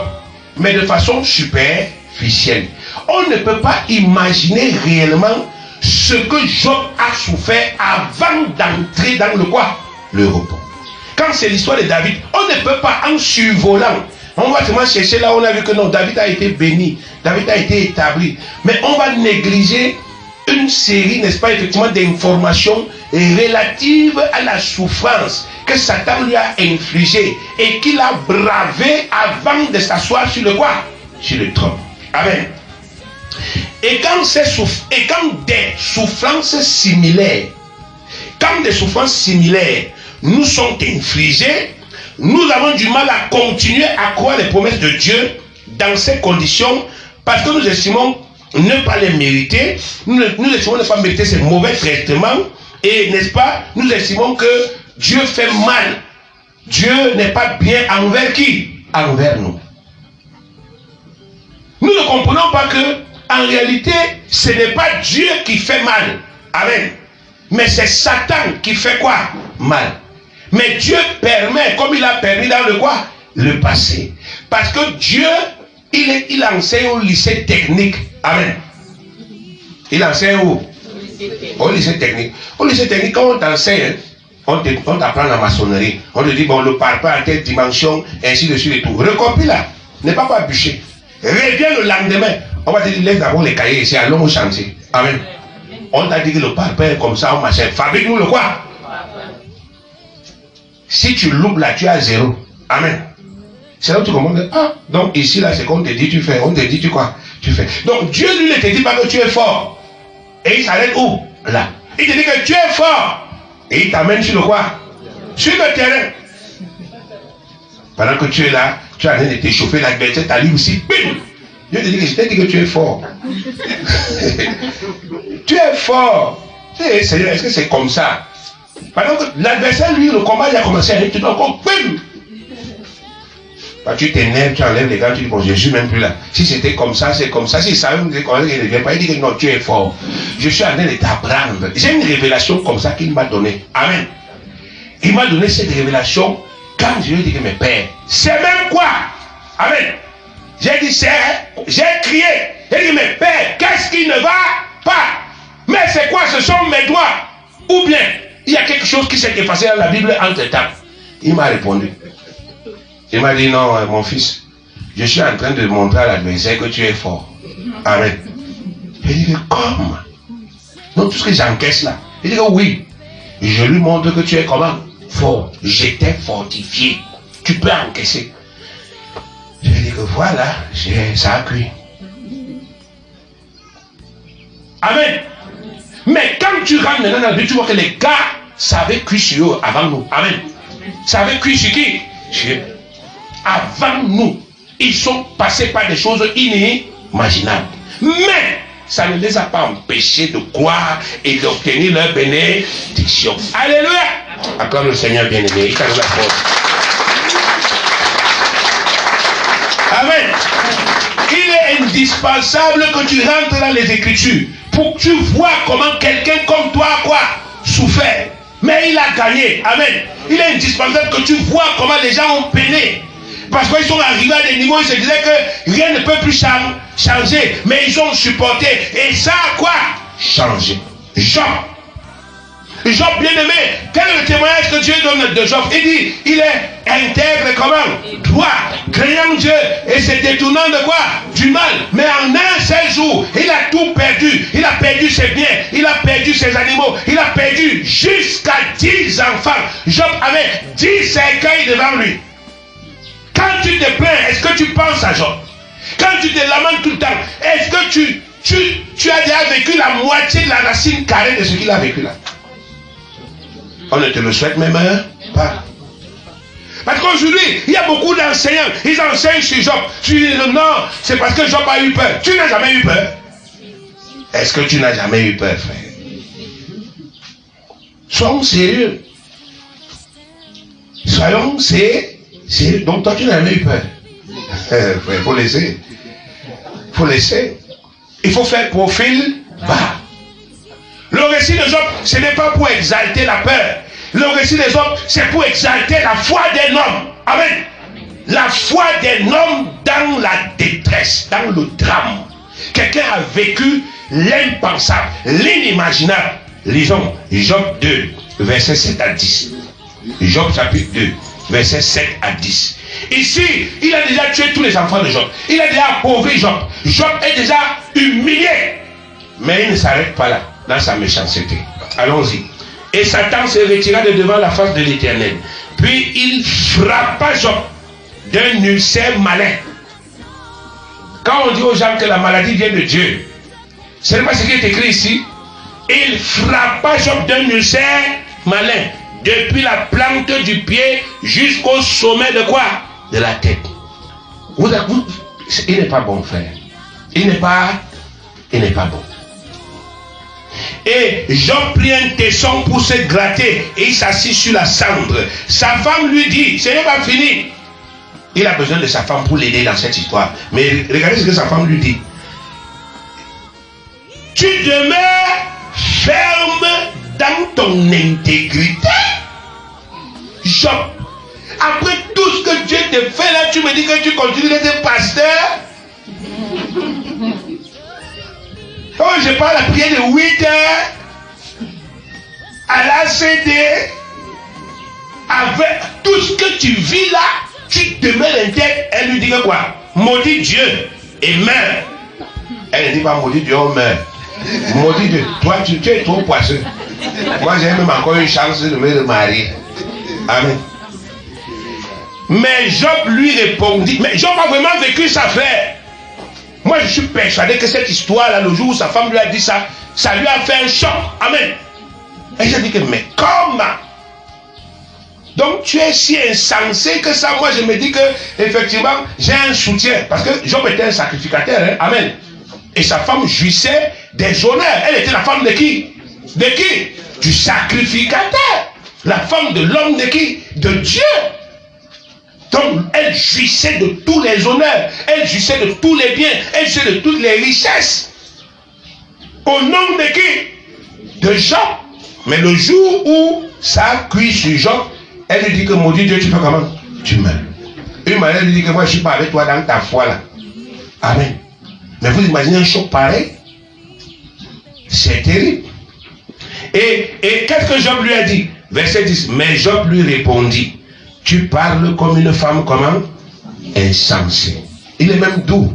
mais de façon superficielle, on ne peut pas imaginer réellement ce que Job a souffert avant d'entrer dans le quoi? Le repos. Quand c'est l'histoire de David, on ne peut pas en survolant. On va seulement chercher là où on a vu que non, David a été béni, David a été établi. Mais on va négliger une série, n'est-ce pas, effectivement, d'informations relatives à la souffrance que Satan lui a infligée et qu'il a bravé avant de s'asseoir sur le quoi? Sur le trône. Amen. Et quand des souffrances similaires, nous sont infligées, nous avons du mal à continuer à croire les promesses de Dieu dans ces conditions parce que nous estimons ne pas les mériter, nous estimons ne pas mériter ces mauvais traitements et, n'est-ce pas, nous estimons que Dieu fait mal. Dieu n'est pas bien envers qui? Envers nous. Nous ne comprenons pas que, en réalité, ce n'est pas Dieu qui fait mal. Amen. Mais c'est Satan qui fait quoi? Mal. Mais Dieu permet, comme il a permis dans le quoi? Le passé. Parce que Dieu, il enseigne au lycée technique. Amen. Il enseigne où? Au lycée technique. Au lycée technique, quand on t'enseigne, on t'apprend la maçonnerie. On te dit, bon, le parpaing à telle dimension, ainsi de suite et tout. Recopie là. N'est pas bûcher. Reviens le lendemain. On va te dire, laisse d'abord les cahiers ici, allons au chantier. Amen. On t'a dit que le parpaing est comme ça, on machin. Fabrique-nous le quoi? Si tu loupes là, tu as 0. Amen. C'est là où tu comprends. Ah, donc ici là, c'est qu'on te dit, tu fais. On te dit, tu quoi? Tu fais. Donc Dieu lui ne te dit pas que tu es fort. Et il s'arrête où? Là. Il te dit que tu es fort. Et il t'amène sur le quoi? Sur le terrain. Pendant que tu es là, tu as rien de t'échauffer, l'adversaire t'a lu aussi. Bim! Dieu te dit que je t'ai dit que tu es fort. Tu es fort. Seigneur, est-ce que c'est comme ça? Pendant que l'adversaire, lui, le combat, il a commencé à aller, tu dois encore, bim! Bah, tu t'énerves, tu enlèves les gars, tu dis, bon, je ne suis même plus là. Si c'était comme ça, c'est comme ça. Si ça veut me dire qu'il ne vient pas, il dit que non, tu es fort. Je suis en train de t'apprendre. J'ai une révélation comme ça qu'il m'a donnée. Amen. Il m'a donné cette révélation quand je lui ai dit que mes pères, c'est même quoi? Amen. J'ai dit, j'ai crié. J'ai dit, mes pères, qu'est-ce qui ne va pas? Mais c'est quoi? Ce sont mes doigts. Ou bien, il y a quelque chose qui s'est effacé dans la Bible entre temps. Il m'a répondu. Il m'a dit, non, mon fils, je suis en train de montrer à l'adversaire que tu es fort. Amen. J'ai dit, comment? Non, tout ce que j'encaisse là. Il dit, oui. Je lui montre que tu es comment? Fort. J'étais fortifié. Tu peux encaisser. Je lui dis que voilà, ça a cuit. Amen. Mais quand tu rentres maintenant dans la vie, tu vois que les gars savaient cuire sur eux avant nous. Amen. Savaient cuire sur qui? Sur eux. Avant nous. Ils sont passés par des choses inimaginables. Mais ça ne les a pas empêchés de croire et d'obtenir leur bénédiction. Alléluia. Acclame le Seigneur bien-aimé. Il t'a donné la force. Amen. Il est indispensable que tu rentres dans les Écritures pour que tu vois comment quelqu'un comme toi a quoi? Souffert. Mais il a gagné. Amen. Il est indispensable que tu vois comment les gens ont peiné. Parce qu'ils sont arrivés à des niveaux, ils se disaient que rien ne peut plus changer. Mais ils ont supporté. Et ça a quoi? Changé. Job. Job bien-aimé, quel est le témoignage que Dieu donne de Job? Il dit, il est intègre comment? Droit, craignant Dieu et se détournant de quoi? Du mal. Mais en un seul jour, il a tout perdu. Il a perdu ses biens, il a perdu ses animaux, il a perdu jusqu'à 10 enfants. Job avait 10 cercueils devant lui. Quand tu te plains, est-ce que tu penses à Job? Quand tu te lamentes tout le temps, est-ce que tu as déjà vécu la moitié de la racine carrée de ce qu'il a vécu là? On ne te le souhaite même pas. Parce qu'aujourd'hui, il y a beaucoup d'enseignants, ils enseignent sur Job. Tu dis non, c'est parce que Job a eu peur. Tu n'as jamais eu peur? Est-ce que tu n'as jamais eu peur, frère? Soyons sérieux. Soyons sérieux. Donc toi, tu n'as jamais eu peur. Il faut laisser. Il faut laisser. Il faut faire profil bas. Le récit de Job, ce n'est pas pour exalter la peur. Le récit de Job, c'est pour exalter la foi d'un homme. Amen. La foi d'un homme dans la détresse, dans le drame. Quelqu'un a vécu l'impensable, l'inimaginable. Lisons Job 2, versets 7 à 10. Job chapitre 2, versets 7 à 10. Ici, il a déjà tué tous les enfants de Job. Il a déjà appauvri Job. Job est déjà humilié. Mais il ne s'arrête pas là, dans sa méchanceté. Allons-y. Et Satan se retira de devant la face de l'Éternel. Puis il frappa Job d'un ulcère malin. Quand on dit aux gens que la maladie vient de Dieu, ce n'est pas ce qui est écrit ici. Il frappa Job d'un ulcère malin, depuis la plante du pied jusqu'au sommet de quoi? De la tête. Il n'est pas bon, frère. Il n'est pas bon. Et Job prit un tesson pour se gratter et il s'assit sur la cendre. Sa femme lui dit, ce n'est pas fini. Il a besoin de sa femme pour l'aider dans cette histoire. Mais regardez ce que sa femme lui dit. Tu demeures ferme dans ton intégrité. Job, après tout ce que Dieu te fait là, tu me dis que tu continues d'être pasteur. Quand je parle la prière de 8 heures à la CD, avec tout ce que tu vis là, tu demeures intègre. Elle lui dit que quoi? Maudit Dieu et meurs. Elle ne dit pas maudit Dieu, on meurt. Maudit Dieu, toi tu es trop poisseux. Moi j'ai même encore une chance de me marier. Amen. Mais Job lui répondit, mais Job a vraiment vécu sa frère. Moi je suis persuadé que cette histoire-là, le jour où sa femme lui a dit ça, ça lui a fait un choc. Amen. Et j'ai dit que, mais comment? Donc tu es si insensé que ça. Moi je me dis que effectivement j'ai un soutien. Parce que Job était un sacrificateur. Hein? Amen. Et sa femme jouissait des honneurs. Elle était la femme de qui? De qui? Du sacrificateur. La femme de l'homme de qui? De Dieu. Donc elle jouissait de tous les honneurs. Elle jouissait de tous les biens. Elle jouissait de toutes les richesses. Au nom de qui? De Job. Mais le jour où Ça cuit sur Job. Elle lui dit que maudit Dieu, tu fais comment? Tu meurs. Une manière lui dit que moi je ne suis pas avec toi dans ta foi là. Amen. Mais vous imaginez un choc pareil? C'est terrible. Et qu'est-ce que Job lui a dit? Verset 10. Mais Job lui répondit, tu parles comme une femme comment? Insensée. Il est même doux.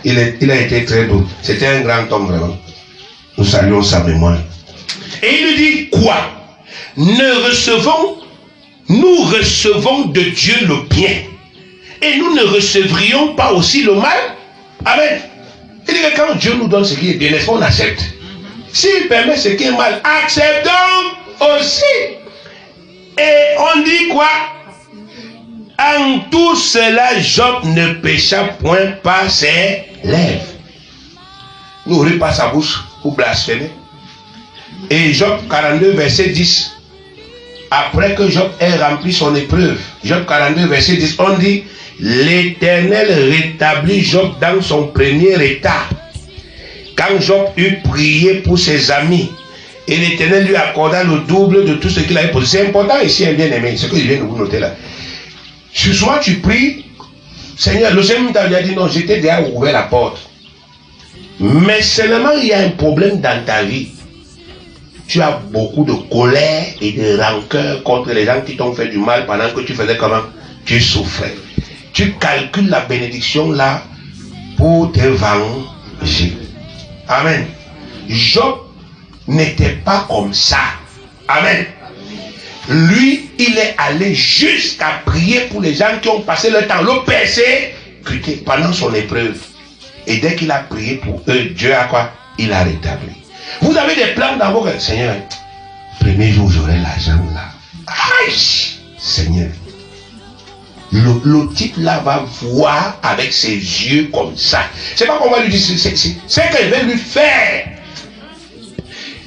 il a été très doux. C'était un grand homme vraiment. Nous saluons sa mémoire. Et il lui dit quoi? Nous recevons de Dieu le bien. Et nous ne recevrions pas aussi le mal. Amen. Il dit que quand Dieu nous donne ce qui est bien, n'est-ce pas, on accepte. S'il permet ce qui est mal, acceptons aussi. Et on dit quoi? En tout cela, Job ne pécha point par ses lèvres. N'ouvrit pas sa bouche pour blasphémer. Et Job 42, verset 10. Après que Job ait rempli son épreuve, Job 42, verset 10, on dit, l'Éternel rétablit Job dans son premier état. Quand Job eut prié pour ses amis, et l'Éternel lui accorda le double de tout ce qu'il avait posé. C'est important ici, un bien-aimé, ce que je viens de vous noter là. Souvent tu pries, Seigneur, le Seigneur t'a dit non, j'étais déjà ouvert la porte. Mais seulement il y a un problème dans ta vie. Tu as beaucoup de colère et de rancœur contre les gens qui t'ont fait du mal pendant que tu faisais comment? Tu souffrais. Tu calcules la bénédiction là pour te venger. Amen. Job n'était pas comme ça. Amen. Lui, il est allé jusqu'à prier pour les gens qui ont passé le temps, le persécuté pendant son épreuve. Et dès qu'il a prié pour eux, Dieu a quoi? Il a rétabli. Vous avez des plans dans vos cœurs. Seigneur, premier jour j'aurai l'argent là. Aïe, Seigneur. Le type là va voir avec ses yeux comme ça. C'est pas qu'on va lui dire, c'est qu'elle veut lui faire.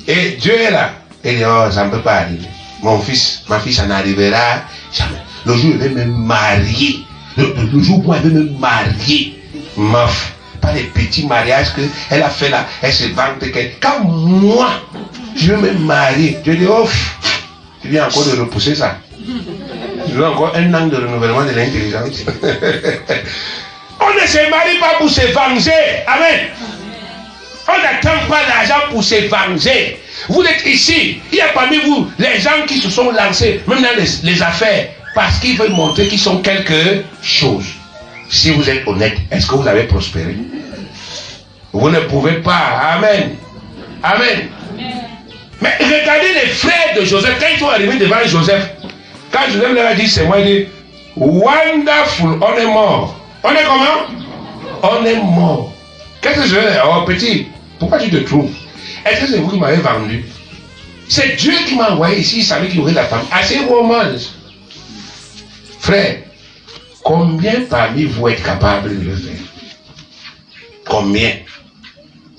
Et Dieu est là. Il dit, oh, ça ne peut pas arriver. Mon fils, ma fille, ça n'arrivera jamais. Le jour où elle veut me marier, le jour où elle veut me marier, meuf, pas les petits mariages qu'elle a fait là, elle se vante que quand moi, je veux me marier, je dis, oh, tu viens encore de repousser ça. Je veux encore un an de renouvellement de l'intelligence. On ne se marie pas pour se venger. Amen. On n'attend pas l'argent pour se venger. Vous êtes ici, il y a parmi vous les gens qui se sont lancés, même dans les affaires, parce qu'ils veulent montrer qu'ils sont quelque chose. Si vous êtes honnête, est-ce que vous avez prospéré? Vous ne pouvez pas. Amen. Amen. Mais regardez les frères de Joseph, quand ils sont arrivés devant Joseph, quand Joseph leur a dit, c'est moi, il dit, wonderful, on est mort. On est comment? On est mort. Qu'est-ce que je veux dire? Oh petit, pourquoi tu te trouves? Est-ce que c'est vous qui m'avez vendu? C'est Dieu qui m'a envoyé ici, il savait qu'il y aurait la famille. Assez romance. Frère, combien parmi vous êtes capable de le faire? Combien?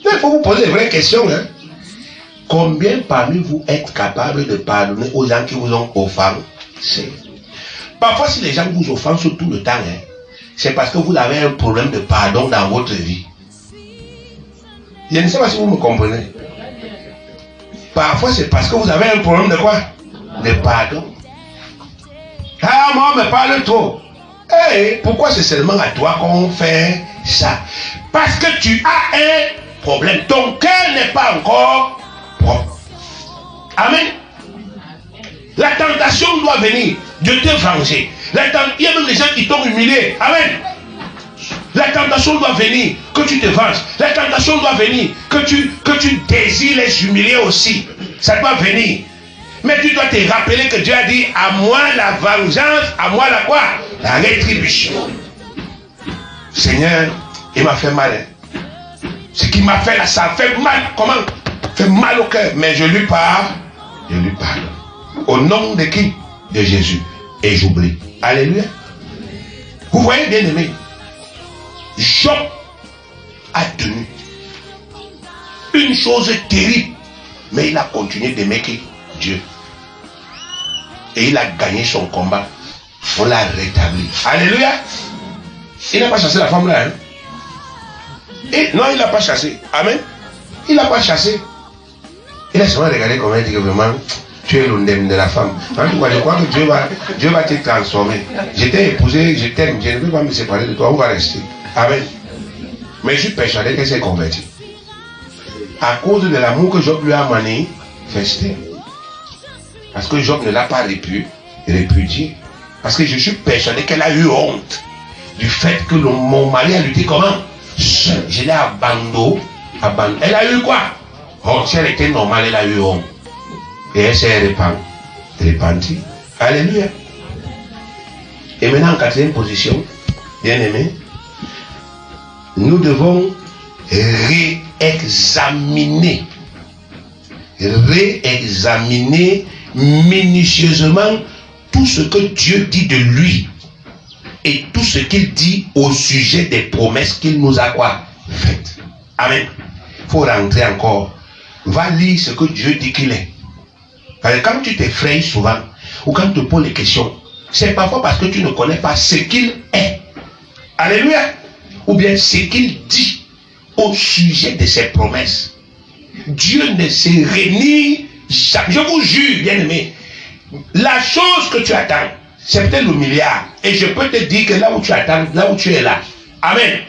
Il faut vous poser des vraies questions. Hein? Combien parmi vous êtes capable de pardonner aux gens qui vous ont offensé? Parfois, si les gens vous offensent tout le temps, hein, c'est parce que vous avez un problème de pardon dans votre vie. Je ne sais pas si vous me comprenez. Parfois, c'est parce que vous avez un problème de quoi? De pardon. Ah, moi, on me parle trop. Hey, pourquoi c'est seulement à toi qu'on fait ça? Parce que tu as un problème. Ton cœur n'est pas encore propre. Amen. La tentation doit venir de te venger. Il y a même des gens qui t'ont humilié. Amen. La tentation doit venir que tu te venges. La tentation doit venir que tu désires les humilier aussi. Ça doit venir. Mais tu dois te rappeler que Dieu a dit, à moi la vengeance, à moi la quoi? La rétribution. Seigneur, il m'a fait mal. Hein. Ce qu'il m'a fait là, ça fait mal. Comment? Fait mal au cœur. Mais je lui parle. Je lui parle. Au nom de qui? De Jésus. Et j'oublie. Alléluia. Vous voyez, bien aimé, Job a tenu une chose terrible, mais il a continué d'aimer Dieu. Et il a gagné son combat. On l'a rétabli. Alléluia. Il n'a pas chassé la femme là. Hein? Et non, il n'a pas chassé. Amen. Il n'a pas chassé. Il a seulement regardé comment il dit que vraiment, tu es l'ondem de la femme. En tout cas, je crois que Dieu va te transformer. Je t'ai épousé, je t'aime, je ne peux pas me séparer de toi, on va rester. Amen. Mais je suis persuadé qu'elle s'est convertie. À cause de l'amour que Job lui a manifesté. Parce que Job ne l'a pas répudié. Parce que je suis persuadé qu'elle a eu honte du fait que mon mari a lutté comment? Seul. Je l'ai abandonné. Elle a eu quoi? Honte. Si elle était normale, elle a eu honte. Et elle s'est repentie. Alléluia. Et maintenant, en quatrième position, bien aimé, nous devons réexaminer minutieusement tout ce que Dieu dit de lui et tout ce qu'il dit au sujet des promesses qu'il nous a quoi faites. Amen. Il faut rentrer encore. Va lire ce que Dieu dit qu'il est. Parce que quand tu t'effraies souvent ou quand tu te poses des questions, c'est parfois parce que tu ne connais pas ce qu'il est. Alléluia. Ou bien ce qu'il dit au sujet de ses promesses. Dieu ne se renie jamais. Je vous jure, bien aimé, la chose que tu attends, c'est peut-être le milliard. Et je peux te dire que là où tu attends, là où tu es là. Amen.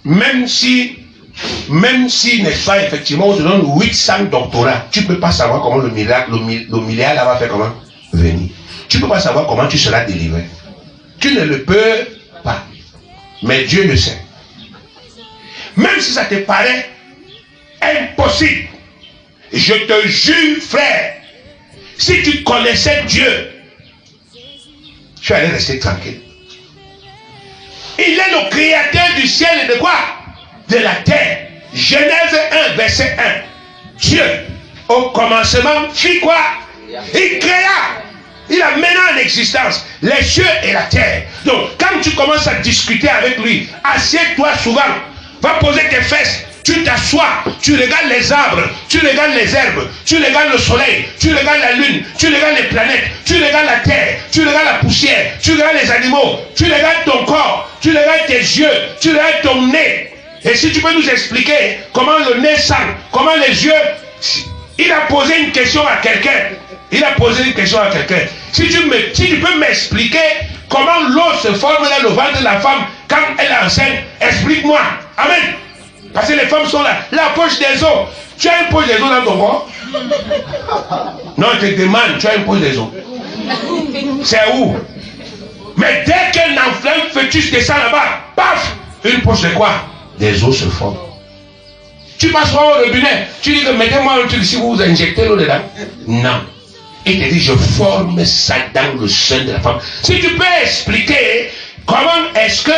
Même si, n'est-ce pas, effectivement, on te donne 800 doctorats, tu ne peux pas savoir comment le milliard là va faire comment venir. Tu ne peux pas savoir comment tu seras délivré. Tu ne le peux pas. Mais Dieu le sait. Même si ça te paraît impossible, je te jure, frère, si tu connaissais Dieu, tu allais rester tranquille. Il est le créateur du ciel et de quoi? De la terre. Genèse 1, verset 1. Dieu, au commencement, fit quoi? Il créa. Il a mené en existence les cieux et la terre. Donc, quand tu commences à discuter avec lui, assieds-toi souvent, va poser tes fesses, tu t'assois, tu regardes les arbres, tu regardes les herbes, tu regardes le soleil, tu regardes la lune, tu regardes les planètes, tu regardes la terre, tu regardes la poussière, tu regardes les animaux, tu regardes ton corps, tu regardes tes yeux, tu regardes ton nez. Et si tu peux nous expliquer comment le nez sent, comment les yeux... Il a posé une question à quelqu'un. Si tu peux m'expliquer comment l'eau se forme dans le ventre de la femme quand elle est enceinte, explique-moi. Amen. Parce que les femmes sont là. La poche des os. Tu as une poche des os dans ton corps? Non, je te demande, tu as une poche des os. C'est où? Mais dès qu'un enfant fœtus descend là-bas, paf, une poche de quoi? Des os se forment. Tu passes au robinet, tu dis que mettez-moi un truc si vous injectez l'eau dedans. Non. Il te dit, je forme ça dans le sein de la femme. Si tu peux expliquer comment est-ce que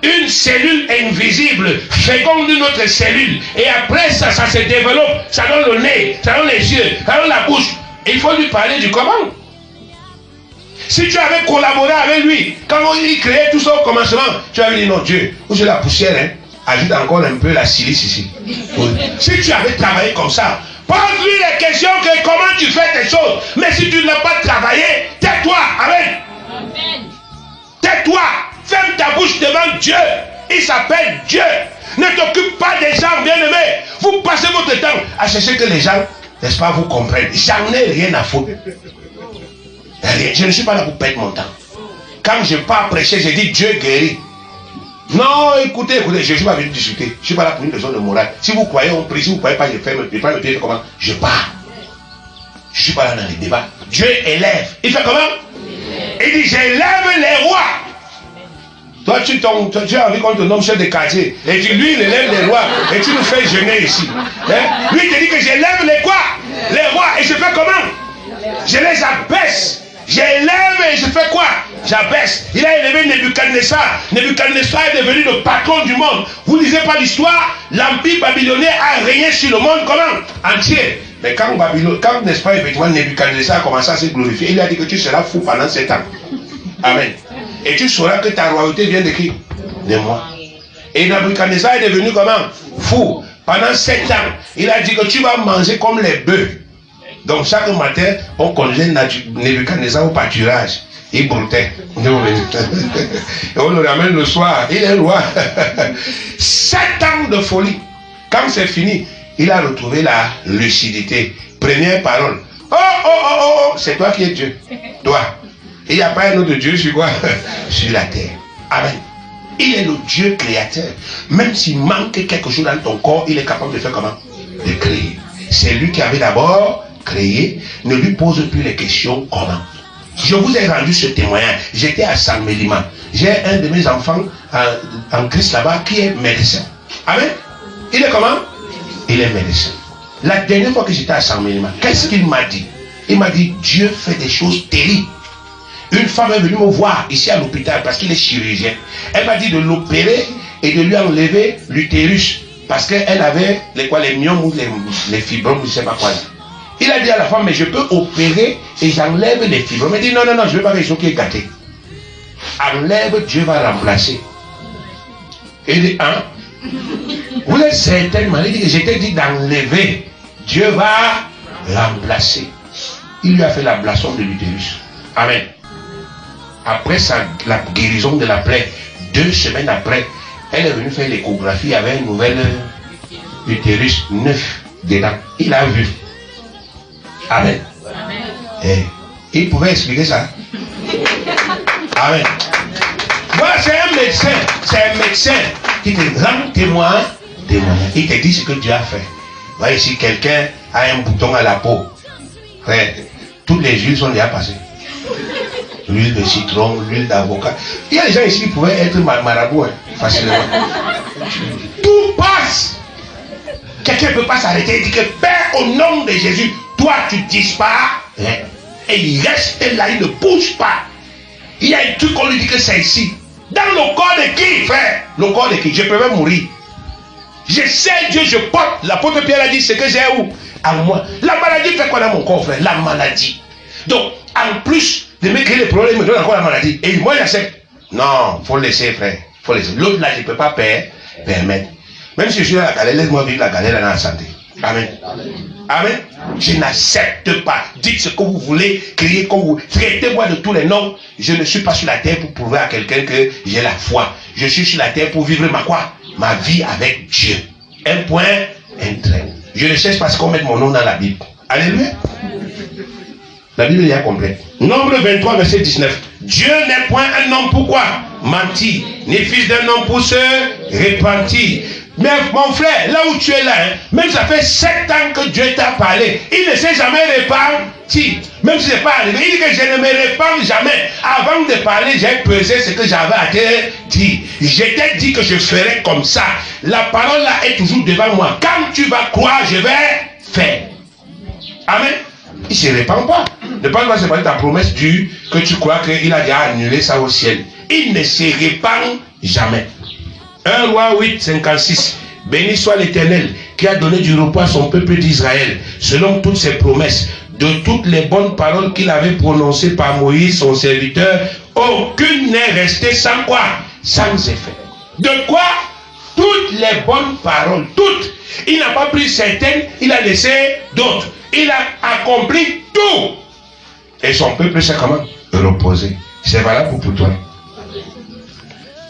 une cellule invisible féconde une autre cellule et après ça se développe, ça donne le nez, ça donne les yeux, ça donne la bouche. Il faut lui parler du comment. Si tu avais collaboré avec lui, quand il créait tout ça au commencement, tu avais dit non Dieu, où c'est la poussière, hein? Ajoute encore un peu la silice ici. Si tu avais travaillé comme ça, pose-lui les questions que comment tu fais tes choses. Mais si tu n'as pas travaillé, tais-toi. Amen. Tais-toi. Ferme ta bouche devant Dieu. Il s'appelle Dieu. Ne t'occupe pas des gens, bien-aimés. Vous passez votre temps à chercher que les gens, n'est-ce pas, vous comprennent. J'en ai rien à foutre. Je ne suis pas là pour perdre mon temps. Quand je pars prêcher, je dis Dieu guérit. Non, écoutez, je ne suis pas venu discuter. Je ne suis pas là pour une raison de morale. Si vous croyez, on prie. Si vous ne croyez pas, je fais le pied comment? Je pars. Je ne suis pas là dans les débats. Dieu élève. Il fait comment? Il dit, j'élève les rois. Toi, tu as envie qu'on te nomme chef de quartier. Et lui, il élève les rois. Et tu nous fais jeûner ici. Hein? Lui, il te dit que j'élève les quoi? Les rois. Et je fais comment? Je les abaisse. J'élève et je fais quoi? J'abaisse. Il a élevé Nebuchadnezzar. Nebuchadnezzar est devenu le patron du monde. Vous lisez pas l'histoire? L'empire babylonien a régné sur le monde comment? Entier. Mais quand n'est-ce pas, effectivement, Nebuchadnezzar a commencé à se glorifier, il a dit que tu seras fou pendant 7 ans. Amen. Et tu sauras que ta royauté vient de qui? De moi. Et Nebuchadnezzar est devenu comment? Fou. Pendant 7 ans, il a dit que tu vas manger comme les bœufs. Donc chaque matin, on conduisait Nebuchadnezzar au pâturage. Il broutait. Et on le ramène le soir. Il est roi. 7 ans de folie. Quand c'est fini, il a retrouvé la lucidité. Première parole. Oh, c'est toi qui es Dieu. Toi. Il n'y a pas un autre Dieu sur quoi? Sur la terre. Amen. Il est le Dieu créateur. Même s'il manque quelque chose dans ton corps, il est capable de faire comment? De créer. C'est lui qui avait d'abord créé. Ne lui pose plus les questions comment. Je vous ai rendu ce témoignage. J'étais à Saint-Mélima. J'ai un de mes enfants en Christ là-bas qui est médecin. Amen. Il est comment? Il est médecin. La dernière fois que j'étais à Saint-Mélima, qu'est-ce qu'il m'a dit? Il m'a dit, Dieu fait des choses terribles. Une femme est venue me voir ici à l'hôpital parce qu'il est chirurgien. Elle m'a dit de l'opérer et de lui enlever l'utérus parce qu'elle avait les myomes ou les fibromes, je ne sais pas quoi. Il a dit à la femme, mais je peux opérer et j'enlève les fibromes. Elle dit, non, je ne veux pas quelque chose qui est gâté. Enlève, Dieu va remplacer. Il dit, hein? Vous êtes certainement, il dit que j'étais dit d'enlever. Dieu va remplacer. Il lui a fait l'ablation de l'utérus. Amen. Après la guérison de la plaie, 2 semaines après, elle est venue faire l'échographie avec un nouvel utérus neuf dedans. Il a vu. Amen. Et il pouvait expliquer ça. Amen. Voilà, c'est un médecin qui te rend témoin. Il te dit ce que Dieu a fait. Voilà, si quelqu'un a un bouton à la peau, frère, toutes les huiles sont déjà passées. L'huile de citron, l'huile d'avocat. Il y a des gens ici qui pouvaient être marabouts, facilement. Tout passe. Quelqu'un ne peut pas s'arrêter et dire que Père, au nom de Jésus, toi tu disparais. Et il reste là, il ne bouge pas. Il y a un truc qu'on lui dit que c'est ici. Dans le corps de qui, frère? Le corps de qui? Je peux même mourir. Je sais Dieu, je porte. L'apôtre Pierre a dit ce que j'ai où? À moi. La maladie fait quoi dans mon corps, frère? La maladie. Donc, en plus de me créer les problèmes, il me donne encore la maladie. Et moi, j'accepte. Non, il faut le laisser, frère. Faut laisser. L'autre là, je ne peux pas permettre. Même si je suis dans la galère, laisse-moi vivre la galère dans la santé. Amen. Amen. Je n'accepte pas. Dites ce que vous voulez, criez comme vous. Traitez-moi de tous les noms. Je ne suis pas sur la terre pour prouver à quelqu'un que j'ai la foi. Je suis sur la terre pour vivre ma quoi? Ma vie avec Dieu. Un point, un trait. Je ne cherche pas ce qu'on mette mon nom dans la Bible. Alléluia. La Bible est complète. Nombre 23, verset 19. Dieu n'est point un homme pour quoi? Mentir. Ni fils d'un homme pour se repentir. Mais mon frère, là où tu es là, même ça fait 7 ans que Dieu t'a parlé, il ne s'est jamais repenti. Même si ce n'est pas arrivé, il dit que je ne me repens jamais. Avant de parler, j'ai pesé ce que j'avais à te dire. Je t'ai dit que je ferais comme ça. La parole là est toujours devant moi. Quand tu vas croire, je vais faire. Amen. Il ne se répand pas. Ne parle pas de ta promesse que tu crois qu'il a déjà annulé ça au ciel. Il ne se répand jamais. 1 Roi 8, 56. Béni soit l'Éternel qui a donné du repos à son peuple d'Israël, selon toutes ses promesses, de toutes les bonnes paroles qu'il avait prononcées par Moïse, son serviteur. Aucune n'est restée sans quoi? Sans effet. De quoi? Toutes les bonnes paroles, toutes. Il n'a pas pris certaines, il a laissé d'autres. Il a accompli tout. Et son peuple s'est comment? Reposé. C'est valable pour toi.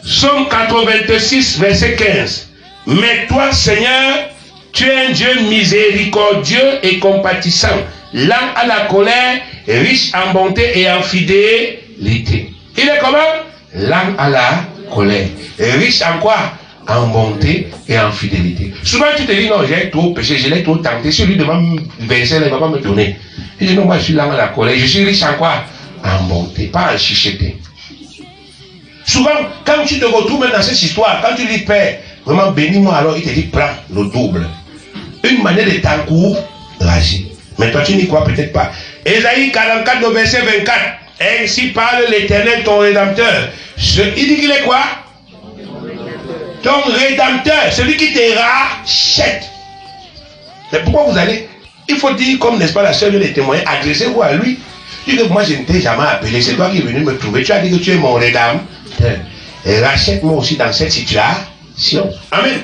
Psaume 86, verset 15. Mais toi, Seigneur, tu es un Dieu miséricordieux et compatissant, lent à la colère, riche en bonté et en fidélité. Il est comment? Lent à la colère. Riche en quoi? En bonté et en fidélité. Souvent tu te dis, non, j'ai trop péché, je l'ai trop tenté. Si lui demande verser, il ne va pas me donner. Il dit, non, moi je suis lent à la colère. Je suis riche en quoi? En bonté, pas en chicheté. Souvent, quand tu te retrouves même dans cette histoire, quand tu dis Père, vraiment bénis-moi, alors il te dit prends le double. Une manière de t'encourager. Mais toi tu n'y crois peut-être pas. Ésaïe 44, verset 24. Ainsi parle l'Éternel, ton Rédempteur. Il dit qu'il est quoi? Ton Rédempteur, celui qui te rachète. Mais pourquoi vous allez? Il faut dire, comme n'est-ce pas la sœur des témoins, adressez-vous à lui. Tu dis que moi je ne t'ai jamais appelé, c'est toi qui es venu me trouver. Tu as dit que tu es mon Rédempteur. Et rachète-moi aussi dans cette situation. Amen.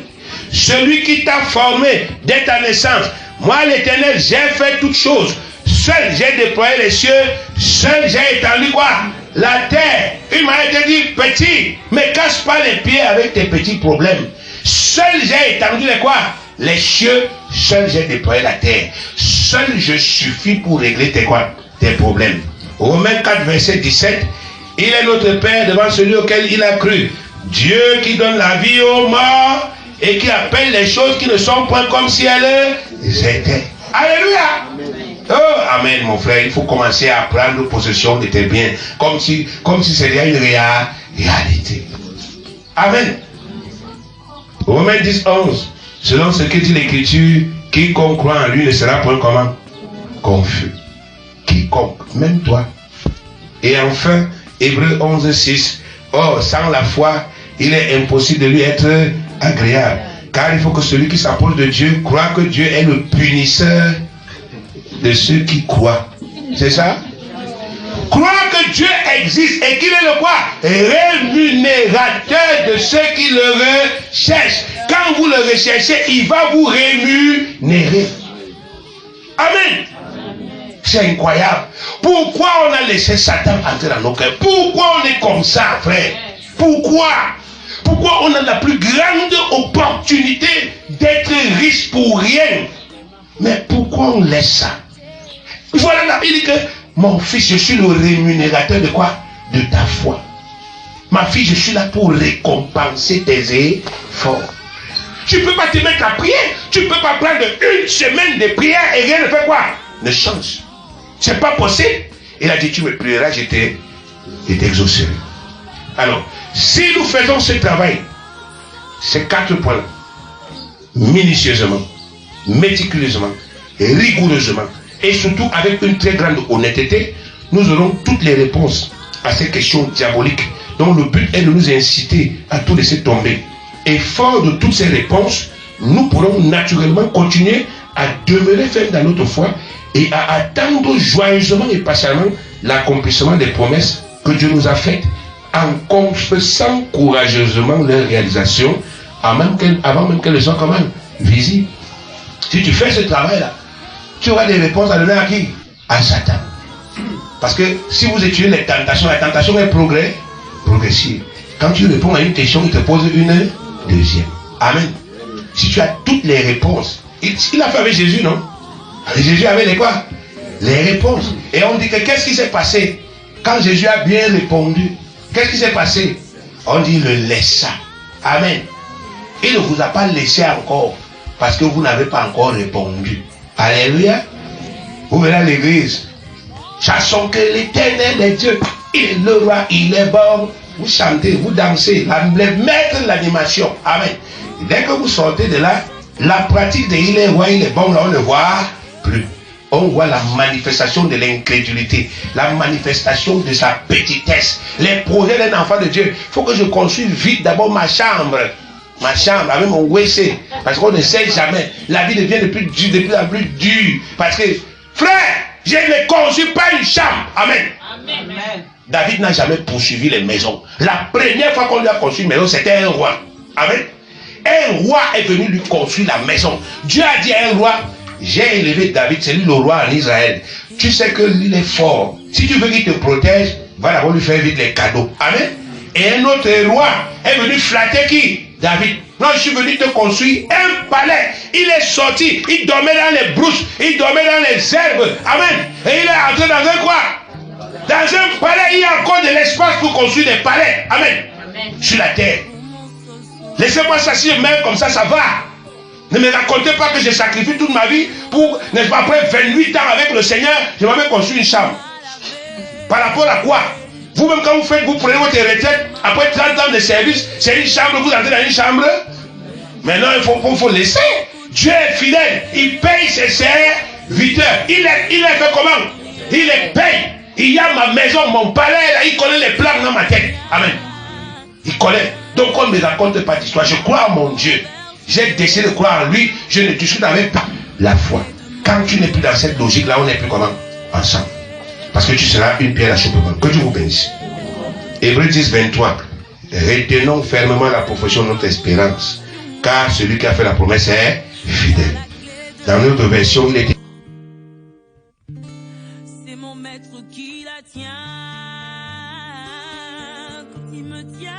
Celui qui t'a formé dès ta naissance. Moi l'Éternel, j'ai fait toutes choses. Seul j'ai déployé les cieux. Seul j'ai étendu quoi? La terre. Il m'a été dit, petit, ne casse pas les pieds avec tes petits problèmes. Seul j'ai étendu les quoi? les cieux, seul j'ai déployé la terre. Seul je suffis pour régler tes problèmes. Romains 4, verset 17. Il est notre Père devant celui auquel il a cru. Dieu qui donne la vie aux morts et qui appelle les choses qui ne sont point comme si elles étaient. Alléluia. Oh, amen, mon frère. Il faut commencer à prendre possession de tes biens comme si c'était une réalité. Amen. Romains 10, 11. Selon ce que dit l'Écriture, quiconque croit en lui ne sera point comment? Confus. Quiconque, même toi. Et enfin, Hébreux 11, 6. Or, sans la foi, il est impossible de lui être agréable. Car il faut que celui qui s'approche de Dieu croit que Dieu est le punisseur de ceux qui croient. C'est ça? Croire que Dieu existe et qu'il est le quoi? Rémunérateur de ceux qui le recherchent. Quand vous le recherchez, il va vous rémunérer. Amen. C'est incroyable. Pourquoi on a laissé Satan entrer dans nos cœurs? Pourquoi on est comme ça, frère? Pourquoi on a la plus grande opportunité d'être riche pour rien? Mais pourquoi on laisse ça? Voilà la Bible dit que mon fils, je suis le rémunérateur de quoi? De ta foi. Ma fille, je suis là pour récompenser tes efforts. Tu ne peux pas te mettre à prier. Tu ne peux pas prendre une semaine de prière et rien ne fait quoi? Ne change. C'est pas possible. Il a dit, tu me prieras, je t'exaucerai. Alors, si nous faisons ce travail, ces 4 points, minutieusement, méticuleusement, rigoureusement, et surtout avec une très grande honnêteté, nous aurons toutes les réponses à ces questions diaboliques dont le but est de nous inciter à tout laisser tomber. Et fort de toutes ces réponses, nous pourrons naturellement continuer à demeurer fermes dans notre foi et à attendre joyeusement et patiemment l'accomplissement des promesses que Dieu nous a faites, en confessant courageusement leur réalisation avant même qu'elles soient quand même visibles. Si tu fais ce travail-là, tu auras des réponses à donner à qui? À Satan. Parce que si vous étudiez les tentations, la tentation est progressive. Quand tu réponds à une question, il te pose une deuxième. Amen. Si tu as toutes les réponses, il a fait avec Jésus, non? Jésus avait les quoi? Les réponses. Et on dit que qu'est-ce qui s'est passé? Quand Jésus a bien répondu, qu'est-ce qui s'est passé? On dit il le laissa. Amen. Il ne vous a pas laissé encore parce que vous n'avez pas encore répondu. Alléluia. Vous verrez à l'église. Chassons que l'Éternel est Dieu. Il est le roi, il est bon. Vous chantez, vous dansez, les maîtres de l'animation. Amen. Et dès que vous sortez de là, la pratique de il est roi, il est bon, là on ne voit plus. On voit la manifestation de l'incrédulité, la manifestation de sa petitesse, les projets d'un enfant de Dieu. Il faut que je construise vite d'abord ma chambre avec mon WC, parce qu'on ne sait jamais. La vie devient de plus en plus dure. Parce que, frère, je ne construis pas une chambre. Amen. Amen. David n'a jamais poursuivi les maisons. La première fois qu'on lui a construit une maison, c'était un roi. Amen. Un roi est venu lui construire la maison. Dieu a dit à un roi, j'ai élevé David, c'est lui le roi en Israël. Tu sais qu'il est fort. Si tu veux qu'il te protège, va d'abord lui faire vite les cadeaux. Amen. Et un autre roi est venu flatter qui? David. Non, je suis venu te construire un palais. Il est sorti, il dormait dans les brousses, il dormait dans les herbes. Amen. Et il est entré dans un quoi? Dans un palais, il y a encore de l'espace pour construire des palais. Amen. Amen. Sur la terre. Laissez-moi s'asseoir même comme ça, ça va. Ne me racontez pas que j'ai sacrifié toute ma vie pour, n'est-ce pas, après 28 ans avec le Seigneur, je vais même construire une chambre. Par rapport à quoi? Vous-même, quand vous prenez votre retraite, après 30 ans de service, c'est une chambre, vous entrez dans une chambre. Maintenant, il faut laisser. Dieu est fidèle. Il paye ses serviteurs. Il est fait comment? Il les paye. Il y a ma maison, mon palais, là, il connaît les plans dans ma tête. Amen. Il connaît. Donc, on ne me raconte pas d'histoire. Je crois en mon Dieu. J'ai décidé de croire en lui. Je ne discute avec pas la foi. Quand tu n'es plus dans cette logique-là, on n'est plus comment? Ensemble. Parce que tu seras une pierre d'achoppement. Que Dieu vous bénisse. Hébreux 10, 23. Retenons fermement la profession de notre espérance. Car celui qui a fait la promesse est fidèle. Dans notre version, il était. C'est mon maître qui la tient. Quand il me tient.